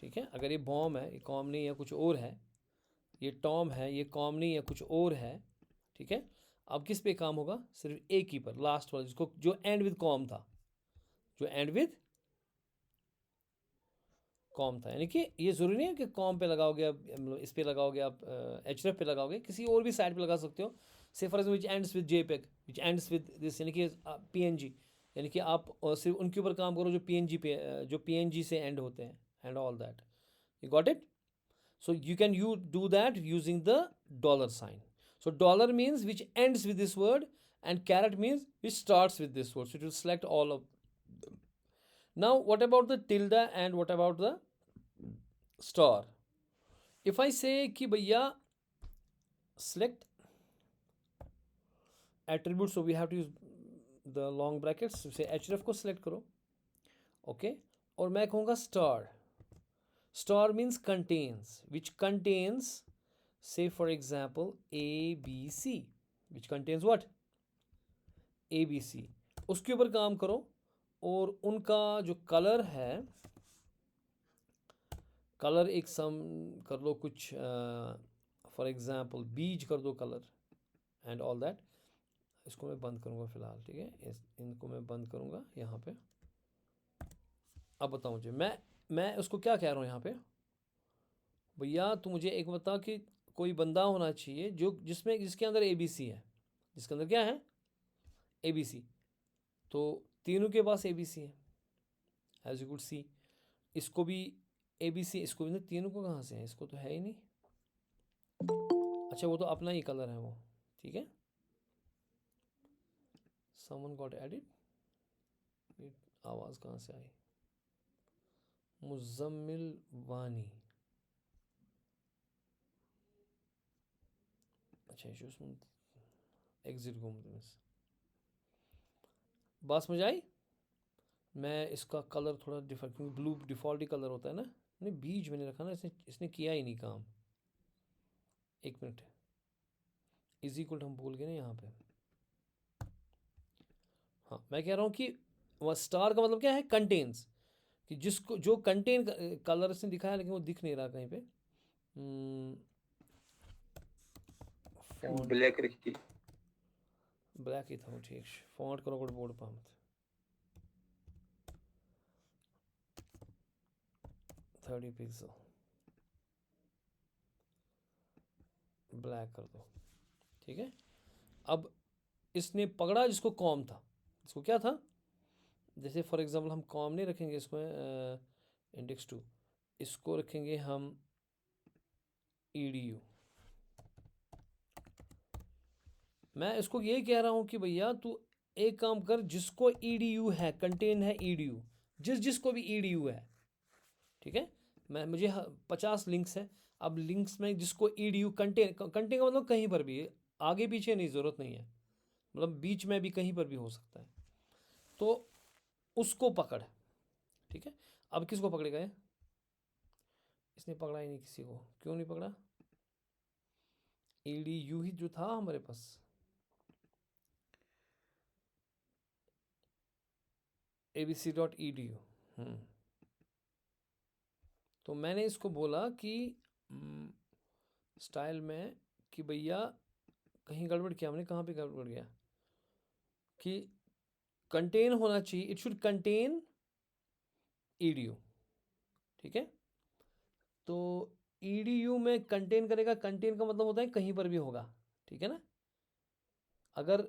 ठीक है. अगर ये बॉम है, ये कॉम नहीं है कुछ और है, ये टॉम है, ये कॉम नहीं है कुछ और है, ठीक है. अब किस पे काम होगा? सिर्फ एक ही पर, लास्ट वाला, जिसको जो एंड विद कॉम था, जो एंड विद कॉम था. यानी कि ये ज़रूरी नहीं है कि कॉम पे लगाओगे आप, मतलब इस पे लगाओगे आप, एचरेफ पे लगाओगे, किसी और भी साइट पे लगा सकते हो. से for example which ends with JPEG, which ends with this, यानी कि पीएनजी, यानी कि आप सिर्फ उनके ऊपर काम करो जो पीएनजी पे, जो पीएनजी से एंड होते हैं, and all that. You got it? So you can do that using the dollar sign. So dollar means which ends with this word, and caret means which starts with this word. So it will select all of them. Now what about the tilde and what about the star? If I say कि भैया select attribute, so we have to use the long brackets. So say href को select करो, okay, और मैं कहूँगा star. Star means contains, which contains, say for example ABC, which contains what? ABC. उसके ऊपर काम करो, और उनका जो कलर है, कलर एक सम कर लो कुछ, फॉर एग्जांपल बीज कर दो कलर, एंड ऑल दैट. इसको मैं बंद करूँगा फ़िलहाल, ठीक है, इनको मैं बंद करूँगा यहाँ पे. अब बताओ मुझे, मैं उसको क्या कह रहा हूँ यहाँ पे? भैया तू मुझे एक बता कि कोई बंदा होना चाहिए जो जिसके अंदर ABC है, जिसके अंदर क्या है? ABC. तो तीनों के पास ABC है, एज यू कुड सी. इसको भी ABC, इसको भी, तीनों को कहाँ से है? इसको तो है ही नहीं. अच्छा वो तो अपना ही कलर है वो, ठीक है. Someone got edit. आवाज़ कहाँ से आई? मुजम्मिल वानी. अच्छा एग्जिट घूम, बात समझ आई? मैं इसका कलर थोड़ा डिफरेंट, क्योंकि ब्लू डिफ़ॉल्ट ही कलर होता है ना. नहीं, बीज मैंने रखा ना, इसने किया ही नहीं काम. एक मिनट, इज इक्वल हम बोल गए ना यहाँ पे. हाँ, मैं कह रहा हूँ कि वह स्टार का मतलब क्या है? कंटेन्स, कि जिसको जो कंटेन कलर इसने दिखाया, लेकिन वो दिख नहीं रहा कहीं पे. ब्लैक रखी. ब्लैक ही था वो, ठीक. फॉन्ट करो कोड बोर्ड पर 30 पिक्सल ब्लैक कर दो, ठीक है. अब इसने पकड़ा जिसको कॉम था. इसको क्या था? जैसे फॉर एग्जांपल हम कॉम नहीं रखेंगे इसमें, इंडेक्स 2, इसको रखेंगे हम edu. मैं इसको ये कह रहा हूँ कि भैया तू एक काम कर, जिसको ईडीयू है, कंटेन है ईडीयू, जिसको भी ईडीयू है, ठीक है, मैं मुझे 50 लिंक्स है। अब लिंक्स में जिसको ईडीयू कंटेन का मतलब कहीं पर भी, आगे पीछे नहीं, ज़रूरत नहीं है, मतलब बीच में भी कहीं पर भी हो सकता है, तो उसको पकड़, ठीक है। अब किसको पकड़ेगा ये? इसने पकड़ा ही नहीं किसी को, क्यों नहीं पकड़ा? ईडीयू ही जो था हमारे पास, abc.edu। तो मैंने इसको बोला कि स्टाइल में कि भैया कहीं गड़बड़ किया हमने, कहाँ पे गड़बड़ गया, कि कंटेन होना चाहिए, इट शुड कंटेन ईडीयू, ठीक है। तो ईडीयू में कंटेन करेगा, कंटेन का मतलब होता है कहीं पर भी होगा, ठीक है ना। अगर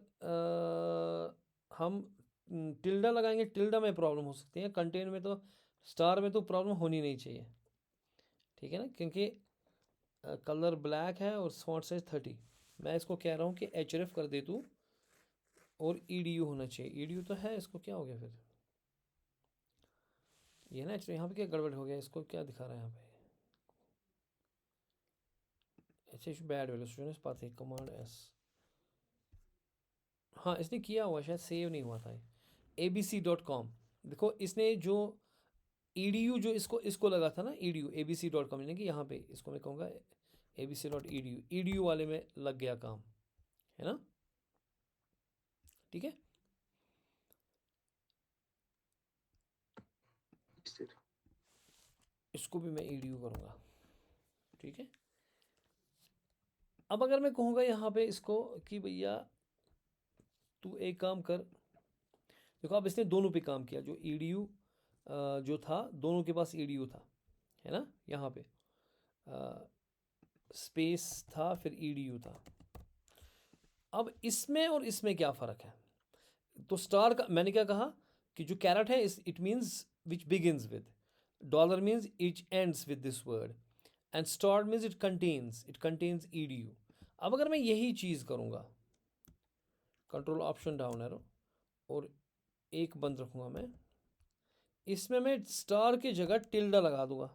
हम टिल्डा लगाएंगे, टिल्डा में प्रॉब्लम हो सकती है, कंटेन में तो, स्टार में तो प्रॉब्लम होनी नहीं चाहिए, ठीक है ना, क्योंकि कलर ब्लैक है और फॉन्ट साइज 30। मैं इसको कह रहा हूँ कि एचरएफ कर दे तू, और ईडीयू होना चाहिए, ईडीयू तो है, इसको क्या हो गया फिर, ये ना एक्चुअली यहाँ पे क्या गड़बड़ हो गया, इसको क्या दिखा रहा है यहाँ पे, अच्छा बैड वैल्यू स्टूडेंट्स पाते कमांड एस, हाँ इसने किया हुआ, शायद सेव नहीं हुआ था abc.com। देखो इसने जो ईडीयू जो इसको लगा था ना, ईडीयू abc.com, यानी कि यहाँ पे इसको मैं कहूँगा abc.edu, ईडीयू वाले में लग गया काम, है ना, ठीक है। इसको भी मैं ईडीयू करूँगा, ठीक है। अब अगर मैं कहूँगा यहाँ पे इसको कि भैया तू एक काम कर, देखो अब इसने दोनों पे काम किया, जो ईडीयू जो था, दोनों के पास ईडीयू था, है ना, यहाँ पे स्पेस था, फिर ईडीयू था। अब इसमें और इसमें क्या फ़र्क है? तो स्टार का मैंने क्या कहा कि जो कैरेट है it means which begins with, dollar means it ends with this word, and star means it contains EDU. अब अगर मैं यही चीज़ करूँगा, कंट्रोल ऑप्शन डाउन एरो, और एक बंद रखूँगा मैं, इसमें मैं स्टार की जगह टिल्डा लगा दूंगा,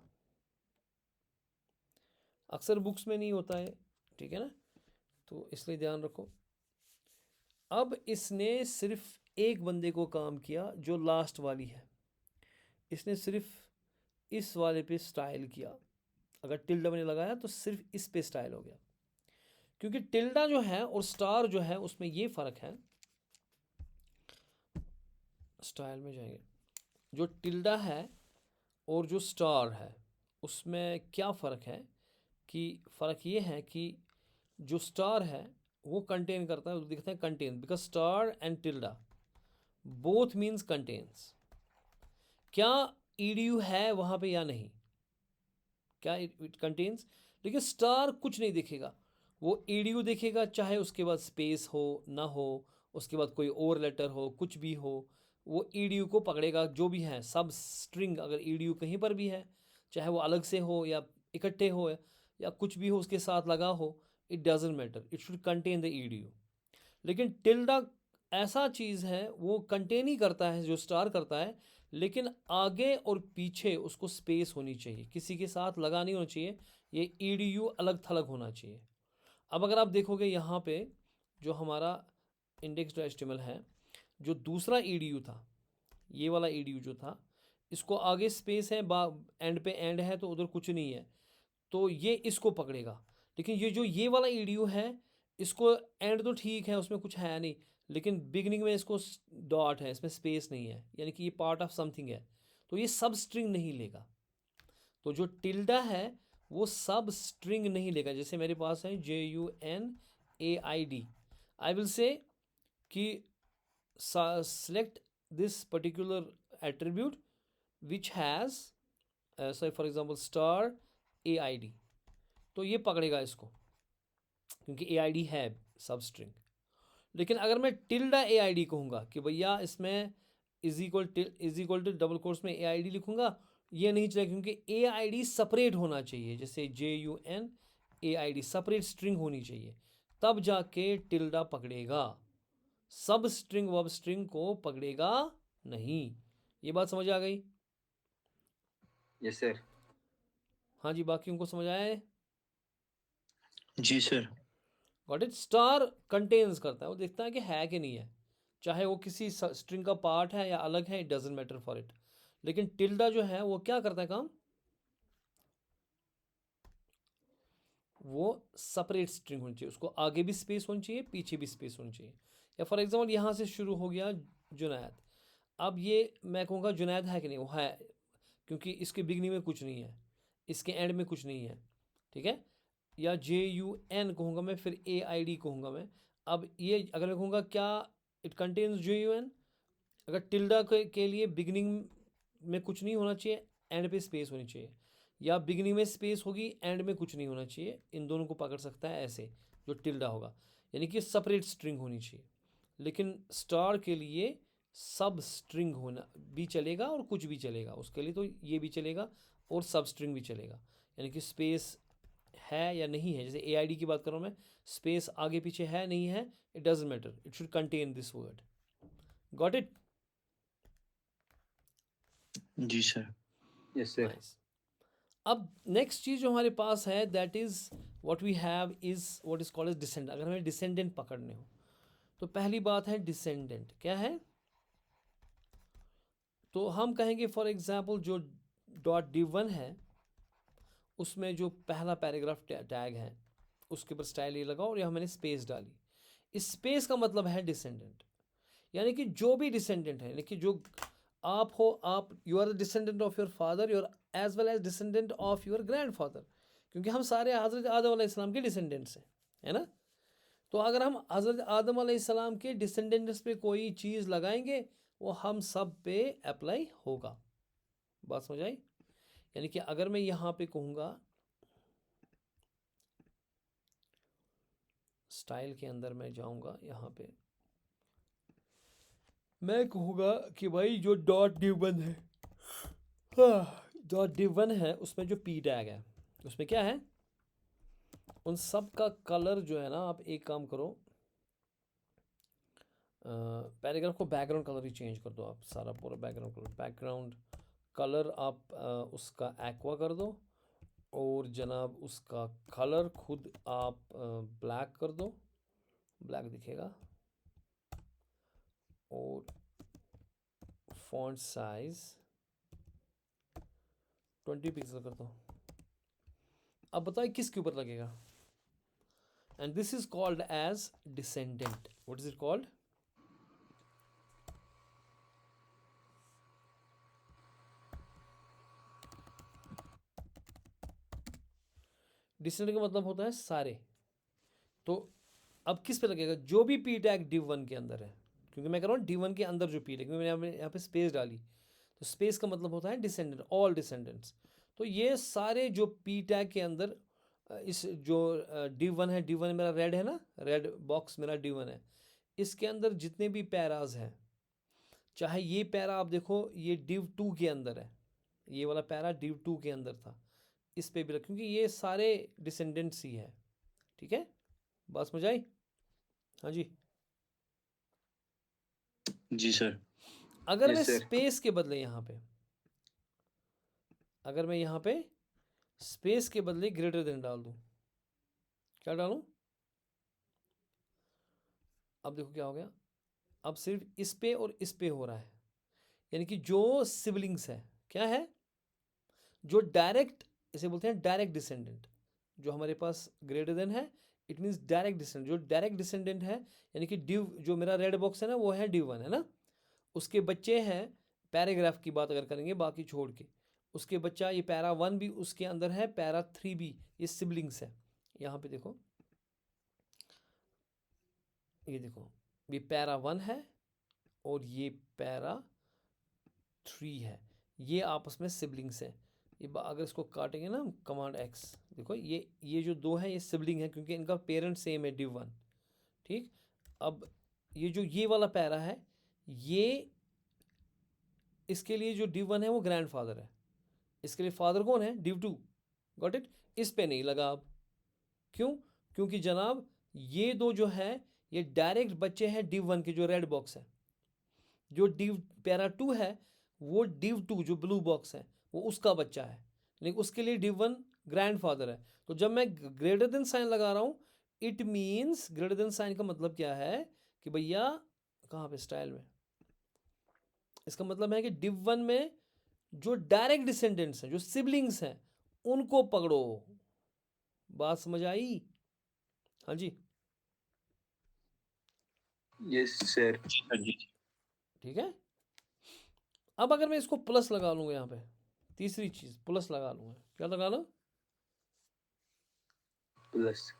अक्सर बुक्स में नहीं होता है, ठीक है ना, तो इसलिए ध्यान रखो। अब इसने सिर्फ एक बंदे को काम किया जो लास्ट वाली है, इसने सिर्फ इस वाले पे स्टाइल किया, अगर टिल्डा मैंने लगाया तो सिर्फ इस पे स्टाइल हो गया, क्योंकि टिल्डा जो है और स्टार जो है उसमें ये फ़र्क है। स्टाइल में जाएंगे, जो टिल्डा है और जो स्टार है उसमें क्या फ़र्क है, कि फ़र्क ये है कि जो स्टार है वो कंटेन करता है, दिखता है contain, because star and tilde both means contains. क्या ईडीयू है वहाँ पे या नहीं, क्या इट कंटेन्स, लेकिन स्टार कुछ नहीं दिखेगा, वो ईडीयू दिखेगा, चाहे उसके बाद स्पेस हो ना हो, उसके बाद कोई और लेटर हो, कुछ भी हो, वो ईडीयू को पकड़ेगा, जो भी है सब स्ट्रिंग, अगर ईडीयू कहीं पर भी है, चाहे वो अलग से हो या इकट्ठे हो या कुछ भी हो उसके साथ लगा हो, it doesn't matter, it should contain the EDU. लेकिन टिल्डा ऐसा चीज़ है, वो कंटेन ही करता है जो स्टार करता है, लेकिन आगे और पीछे उसको स्पेस होनी चाहिए, किसी के साथ लगा नहीं होना चाहिए, ये ईडीयू अलग थलग होना चाहिए। अब अगर आप देखोगे यहाँ पे जो हमारा index.html है, जो दूसरा ईडीयू था, ये वाला ईडीयू जो था, इसको आगे स्पेस है, एंड पे एंड है, तो उधर कुछ नहीं है, तो ये इसको पकड़ेगा। लेकिन ये जो ये वाला ईडीयू है, इसको एंड तो ठीक है, उसमें कुछ है नहीं, लेकिन बिगनिंग में इसको डॉट है, इसमें स्पेस नहीं है, यानी कि ये पार्ट ऑफ समथिंग है, तो ये सब स्ट्रिंग नहीं लेगा। तो जो टिल्डा है वो सब स्ट्रिंग नहीं लेगा। जैसे मेरे पास है JUNAID, आई विल से कि select this particular attribute which has say for example star AID, तो ये पकड़ेगा इसको, क्योंकि AID है सब स्ट्रिंग। लेकिन अगर मैं टिल्डा AID कहूँगा कि भैया इसमें is equal to double quotes में AID लिखूँगा, ये नहीं चलेगा, क्योंकि AID सेपरेट होना चाहिए, जैसे JUNAID सेपरेट स्ट्रिंग होनी चाहिए, तब जाके टिल्डा पकड़ेगा, सब स्ट्रिंग वर्ब स्ट्रिंग को पकड़ेगा नहीं। ये बात समझ आ गई? Yes sir. हाँ जी, बाकियों को समझ आया है? जी sir. Got it. Star contains करता है, वो देखता है कि है कि नहीं है, चाहे वो किसी स्ट्रिंग का पार्ट है या अलग है, it doesn't matter for it. लेकिन टिल्डा जो है वो क्या करता है काम, वो सेपरेट स्ट्रिंग होनी चाहिए, उसको आगे भी स्पेस होनी चाहिए, पीछे भी स्पेस होनी चाहिए। या फॉर एग्जाम्पल यहाँ से शुरू हो गया जुनैद, अब ये मैं कहूँगा जुनैद है कि नहीं, वो है, क्योंकि इसके बिगनिंग में कुछ नहीं है, इसके एंड में कुछ नहीं है, ठीक है। या JUN कहूँगा मैं, फिर AID कहूँगा मैं। अब ये अगर मैं कहूँगा क्या इट कंटेन्स JUN, अगर टिल्डा के लिए बिगनिंग में कुछ नहीं होना चाहिए, एंड पे स्पेस होनी चाहिए, या बिगनिंग में स्पेस होगी, एंड में कुछ नहीं होना चाहिए, इन दोनों को पकड़ सकता है ऐसे जो टिल्डा होगा, यानी कि सेपरेट स्ट्रिंग होनी चाहिए। लेकिन स्टार के लिए सब स्ट्रिंग होना भी चलेगा और कुछ भी चलेगा, उसके लिए तो ये भी चलेगा और सब स्ट्रिंग भी चलेगा, यानी कि स्पेस है या नहीं है। जैसे AID की बात कर रहा हूँ मैं, स्पेस आगे पीछे है नहीं है, it doesn't matter, it should contain this word. Got it? जी सर। Yes sir. नाइस। अब नेक्स्ट चीज जो हमारे पास है that is what we have is what is called as descendant. अगर हमें डिसेंडेंट पकड़ने हो तो पहली बात है डिसेंडेंट क्या है, तो हम कहेंगे फॉर एग्जाम्पल जो .D1 है उसमें जो पहला पैराग्राफ टैग है उसके ऊपर स्टाइल ये लगा और यहाँ मैंने स्पेस डाली। इस स्पेस का मतलब है डिसेंडेंट, यानी कि जो भी डिसेंडेंट है, यानी कि जो आप हो, आप you are the descendant of your father, you are as well as descendant of your grandfather, क्योंकि हम सारे हज़रत आदम अलैहिस्सलाम के डिसेंडेंट्स हैं, है ना। तो अगर हम हज़रत आदम अलैहिस्सलाम के डिसेंडेंट्स पे कोई चीज़ लगाएंगे वो हम सब पे अप्लाई होगा। बात समझ आई? यानी कि अगर मैं यहाँ पे कहूँगा स्टाइल के अंदर मैं जाऊँगा, यहाँ पे मैं कहूँगा कि भाई जो .D1 है, .D1 है उसमें जो P टैग है उसमें क्या है, उन सब का कलर जो है ना, आप एक काम करो, पैराग्राफ को बैकग्राउंड कलर ही चेंज कर दो, आप सारा पूरा बैकग्राउंड कलर आप उसका एक्वा कर दो, और जनाब उसका कलर खुद आप ब्लैक कर दो, ब्लैक दिखेगा, और फॉन्ट साइज 20 पिक्सल कर दो। अब बताइए किसके ऊपर लगेगा, and this is called as descendant. What is it called? Descendant का मतलब होता है सारे। तो अब किस पे लगेगा, जो भी P टैग D1 के अंदर है, क्योंकि मैं कह रहा हूँ D1 के अंदर जो P टैग, क्योंकि मैंने यहाँ पे स्पेस डाली, तो स्पेस का मतलब होता है डिसेंडेंट, ऑल डिसेंडेंट्स। तो ये सारे जो P टैग के अंदर इस जो D1 है, D1 मेरा रेड है ना, रेड बॉक्स मेरा D1 है, इसके अंदर जितने भी पैराज हैं, चाहे ये पैरा आप देखो ये div2 के अंदर है, ये वाला पैरा div2 के अंदर था, इस पे भी क्योंकि ये सारे डिसेंडेंट्स ही है, ठीक है। बात समझ आई? हाँ जी। जी सर। अगर Yes, मैं sir. स्पेस के बदले यहाँ पे, अगर मैं यहाँ पे स्पेस के बदले ग्रेटर देन डाल दूँ, क्या डालूँ? अब देखो क्या हो गया, अब सिर्फ इस पे और इस पे हो रहा है, यानी कि जो सिबलिंग्स है क्या है, जो डायरेक्ट, इसे बोलते हैं डायरेक्ट डिसेंडेंट, जो हमारे पास ग्रेटर देन है इट मीन्स डायरेक्ट डिसेंडेंट, जो डायरेक्ट डिसेंडेंट है, यानी कि डिव जो मेरा रेड बॉक्स है ना वो है D1 है ना, उसके बच्चे हैं, पैराग्राफ की बात अगर करेंगे बाकी छोड़ के, उसके बच्चा ये पैरा 1 भी उसके अंदर है, पैरा 3 भी, ये सिबलिंग्स है। यहाँ पे देखो, ये देखो, ये पैरा 1 है और ये पैरा 3 है, ये आपस में सिबलिंग्स हैं। ये अगर इसको काटेंगे ना कमांड X, देखो ये जो दो हैं ये सिबलिंग है, क्योंकि इनका पेरेंट सेम है D1, ठीक। अब ये जो ये वाला पैरा है, ये इसके लिए जो D1 है वो ग्रैंडफादर है, इसके लिए फादर कौन है, D2। Got it? इस पे नहीं लगा अब, क्यों? क्योंकि जनाब ये दो जो है ये डायरेक्ट बच्चे हैं div1 के, जो रेड बॉक्स है। जो div पैरा 2 है वो div2 जो ब्लू बॉक्स है वो उसका बच्चा है, लेकिन उसके लिए div1 ग्रैंडफादर है। तो जब मैं ग्रेटर देन साइन लगा रहा हूँ, it means greater than sign का मतलब क्या है कि भैया कहाँ पे स्टाइल में, इसका मतलब है कि div1 में जो डायरेक्ट डिसेंडेंट्स हैं, जो सिबलिंग्स हैं, उनको पकड़ो। बात समझ आई? हाँ जी, यस सर। जी ठीक है। अब अगर मैं इसको प्लस लगा लूँगा यहाँ पे, तीसरी चीज़ प्लस लगा लूँगा, क्या लगा लो? प्लस।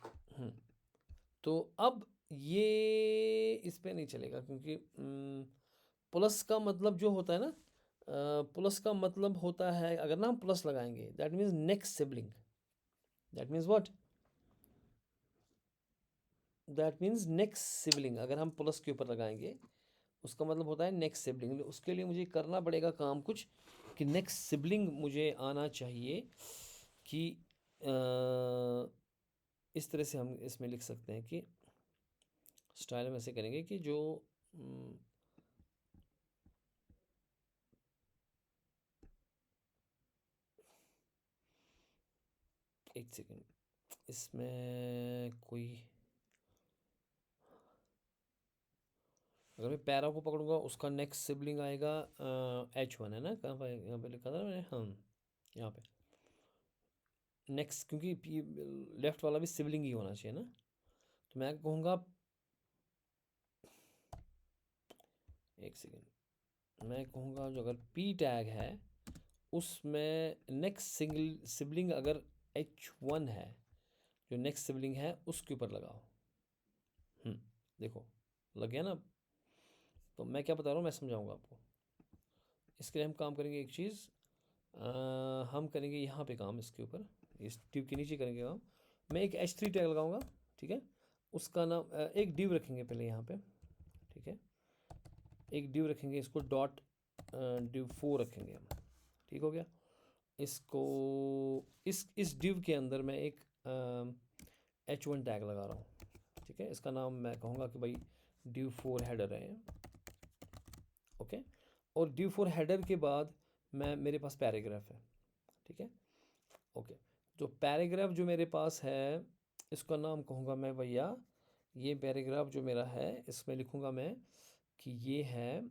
तो अब ये इस पे नहीं चलेगा, क्योंकि प्लस का मतलब जो होता है ना, प्लस का मतलब होता है, अगर ना हम प्लस लगाएंगे that means next sibling, that means what, that means next sibling. अगर हम प्लस के ऊपर लगाएंगे उसका मतलब होता है नेक्स्ट सिबलिंग। उसके लिए मुझे करना पड़ेगा काम कुछ, कि नेक्स्ट सिबलिंग मुझे आना चाहिए कि इस तरह से हम इसमें लिख सकते हैं कि स्टाइल में ऐसे करेंगे कि जो एक सेकेंड, इसमें कोई, अगर मैं पैरा को पकड़ूंगा उसका नेक्स्ट सिबलिंग आएगा H1 है ना, कहाँ पर यहाँ पे लिखा था ना मैंने, हाँ यहाँ पे नेक्स्ट, क्योंकि लेफ्ट वाला भी सिबलिंग ही होना चाहिए ना। तो मैं कहूँगा, एक सेकेंड, मैं कहूँगा जो अगर P टैग है उसमें नेक्स्ट सिंगल सिबलिंग अगर H1 है, जो नेक्स्ट सिबलिंग है उसके ऊपर लगाओ। देखो लग गया ना। तो मैं क्या बता रहा हूँ, मैं समझाऊंगा आपको। इसके लिए हम काम करेंगे एक चीज़, हम करेंगे यहाँ पे काम, इसके ऊपर इस डिव के नीचे करेंगे काम। मैं एक H3 टैग लगाऊंगा, ठीक है। उसका नाम एक डिव रखेंगे पहले यहाँ पे, ठीक है। एक डिव रखेंगे, इसको डॉट डिव 4 रखेंगे हम, ठीक हो गया। इसको इस डिव के अंदर मैं एक H1 टैग लगा रहा हूँ, ठीक है। इसका नाम मैं कहूँगा कि भाई div 4 हेडर है, ओके। और div 4 हेडर के बाद मैं, मेरे पास पैराग्राफ है, ठीक है, ओके। जो पैराग्राफ जो मेरे पास है इसका नाम कहूँगा मैं भैया, ये पैराग्राफ जो मेरा है इसमें लिखूँगा मैं कि ये है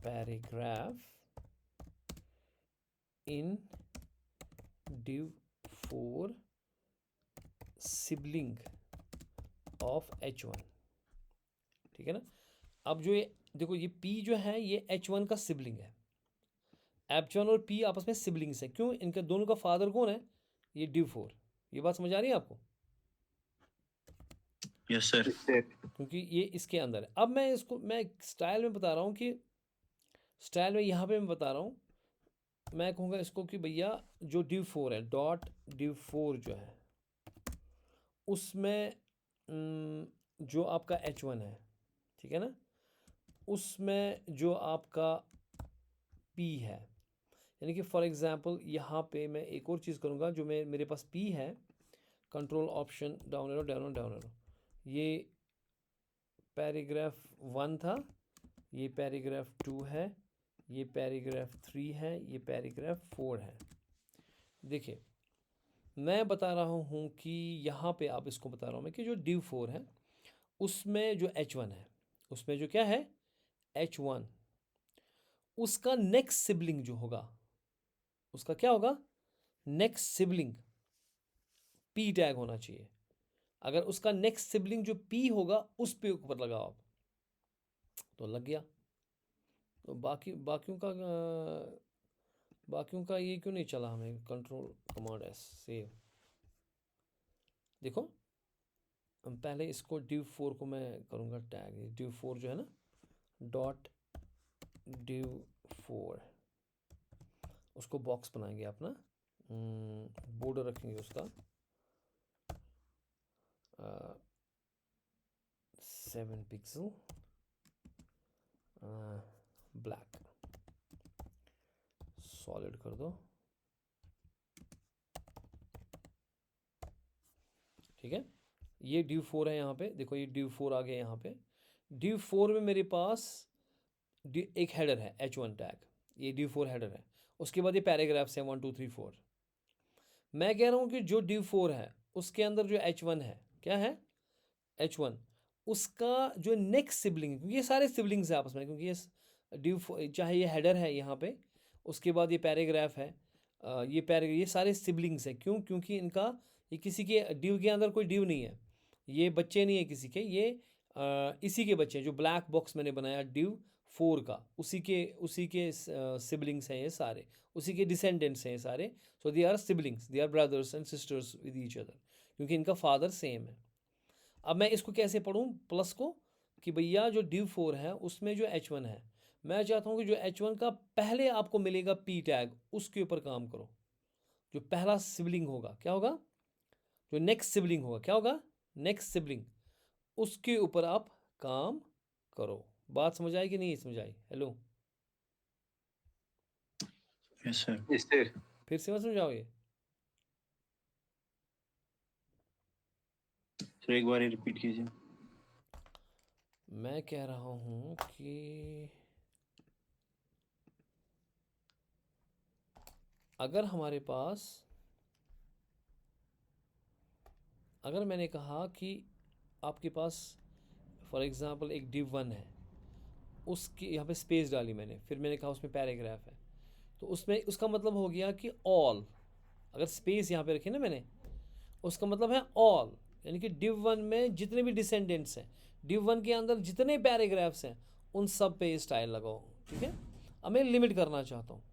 paragraph in div 4 sibling of H1, ठीक है ना। अब जो ये देखो, ये P जो है ये H1 का सिबलिंग है। H1 और P आपस में सिबलिंग्स है, क्यों? इनके दोनों का फादर कौन है? ये div 4। ये बात समझ आ रही है आपको? Yes sir. क्योंकि ये इसके अंदर है। अब मैं इसको, मैं स्टाइल में बता रहा हूँ कि स्टाइल में यहाँ पे मैं बता रहा हूँ, मैं कहूँगा इसको कि भैया जो div 4 है, डॉट div 4 जो है उसमें जो आपका H1 है, ठीक है ना, उसमें जो आपका P है, यानी कि फॉर एग्जांपल यहाँ पे मैं एक और चीज़ करूँगा, जो मैं मेरे पास P है, control option down arrow down arrow down arrow, ये पैराग्राफ 1 था, ये पैराग्राफ 2 है, ये पैराग्राफ 3 है, ये पैराग्राफ 4 है। देखिए मैं बता रहा हूँ कि यहाँ पे आप इसको बता रहा हूँ मैं कि जो div 4 है उसमें जो H1 है, उसमें जो क्या है H1, उसका नेक्स्ट सिबलिंग जो होगा, उसका क्या होगा? नेक्स्ट सिबलिंग P टैग होना चाहिए। अगर उसका नेक्स्ट सिबलिंग जो P होगा उस पे ऊपर लगाओ आप, तो लग गया। तो बाकियों का ये क्यों नहीं चला हमें? Control command S save. देखो हम पहले इसको div 4 को मैं करूँगा टैग, div 4 जो है ना, डॉट div 4, उसको बॉक्स बनाएंगे अपना, बॉर्डर रखेंगे उसका 7 पिक्सल ब्लैक, सॉलिड कर दो, ठीक है। ये ड्यू 4 है यहाँ पे, देखो ये ड्यू 4 आ गया यहाँ पे। ड्यू 4 में मेरे पास एक हेडर है H1 टैग, ये ड्यू 4 हेडर है। उसके बाद ये पैराग्राफ्स हैं 1 2 3 4। मैं कह रहा हूँ कि जो ड्यू 4 है उसके अंदर जो H1 है, क्या है H1, उसका जो नेक्स्ट सिबलिंग, क्योंकि ये सारे सिबलिंग्स हैं आपस में, क्योंकि ये ड्यू चाहे ये हेडर है यहाँ पे, उसके बाद ये पैराग्राफ है, ये सारे सिबलिंग्स हैं। क्यों? क्योंकि इनका ये किसी के ड्यू के अंदर कोई ड्यू नहीं है, ये बच्चे नहीं है किसी के, ये इसी के बच्चे हैं। जो ब्लैक बॉक्स मैंने बनाया ड्यू 4 का, उसी के सिबलिंग्स हैं ये सारे, उसी के डिसेंडेंट्स हैं ये सारे। So they are siblings, they are brothers and sisters with each other, क्योंकि इनका फादर सेम है। अब मैं इसको कैसे पढ़ूँ प्लस को, कि भैया जो ड्यू 4 है उसमें जो H1 है, मैं चाहता हूँ कि जो H1 का पहले आपको मिलेगा P टैग, उसके ऊपर काम करो। जो पहला सिबलिंग होगा, क्या होगा, जो नेक्स्ट सिबलिंग होगा, क्या होगा, नेक्स्ट सिबलिंग, उसके ऊपर आप काम करो। बात समझ आई कि नहीं समझ आई? Hello, yes sir. Yes sir. फिर से मत समझाओगे? सर एक बार रिपीट कीजिए। मैं कह रहा हूँ कि अगर हमारे पास, अगर मैंने कहा कि आपके पास फॉर एग्ज़ाम्पल एक div 1 है, उसकी यहाँ पे स्पेस डाली मैंने, फिर मैंने कहा उसमें पैराग्राफ है, तो उसमें उसका मतलब हो गया कि ऑल, अगर स्पेस यहाँ पे रखी ना मैंने, उसका मतलब है ऑल, यानी कि div 1 में जितने भी डिसेंडेंट्स हैं, div 1 के अंदर जितने पैराग्राफ्स हैं, उन सब पे स्टाइल लगाओ। ठीक है, अब मैं लिमिट करना चाहता हूँ,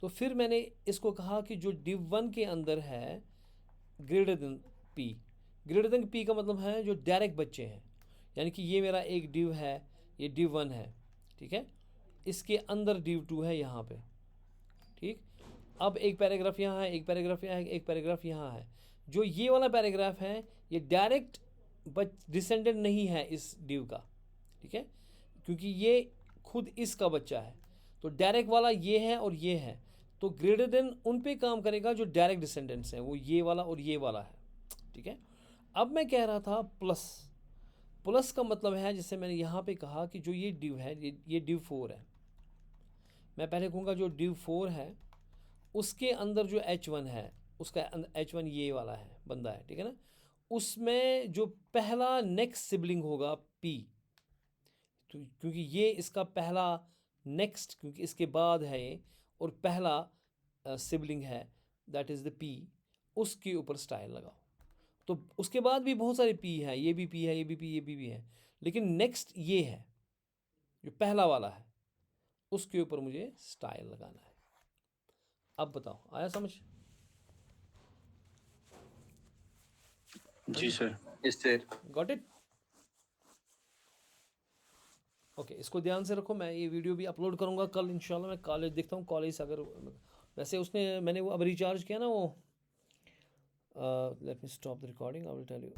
तो फिर मैंने इसको कहा कि जो div 1 के अंदर है greater than P, greater than P का मतलब है जो डायरेक्ट बच्चे हैं, यानी कि ये मेरा एक div है, ये div 1 है, ठीक है, इसके अंदर div 2 है यहाँ पे, ठीक। अब एक पैराग्राफ यहाँ है, एक पैराग्राफ यहाँ है, एक पैराग्राफ यहाँ है। जो ये वाला पैराग्राफ है ये डायरेक्ट डिसेंडेंट नहीं है इस div का, ठीक है, क्योंकि ये खुद इसका बच्चा है। तो डायरेक्ट वाला ये है और ये है, तो ग्रेटर देन उन पे काम करेगा जो डायरेक्ट डिसेंडेंट्स हैं, वो ये वाला और ये वाला है, ठीक है। अब मैं कह रहा था प्लस, प्लस का मतलब है, जैसे मैंने यहाँ पे कहा कि जो ये div है, ये div 4 है, मैं पहले कहूँगा जो div 4 है उसके अंदर जो H1 है, उसका H1 ये वाला है, बंदा है, ठीक है ना, उसमें जो पहला नेक्स्ट सिबलिंग होगा P, तो क्योंकि ये इसका पहला नेक्स्ट, क्योंकि इसके बाद है ये, और पहला सिबलिंग है, दैट इज़ द P, उसके ऊपर स्टाइल लगाओ। तो उसके बाद भी बहुत सारे P है, ये भी P है, ये भी P, ये भी है, लेकिन नेक्स्ट ये है जो पहला वाला है, उसके ऊपर मुझे स्टाइल लगाना है। अब बताओ, आया समझ? जी sir. Yes sir. Got it? Okay, इसको ध्यान से रखो। मैं ये वीडियो भी अपलोड करूँगा कल इंशाल्लाह। मैं कॉलेज देखता हूँ, कॉलेज अगर, वैसे उसने, मैंने वो अब रिचार्ज किया ना वो, let me stop the recording, I will tell you.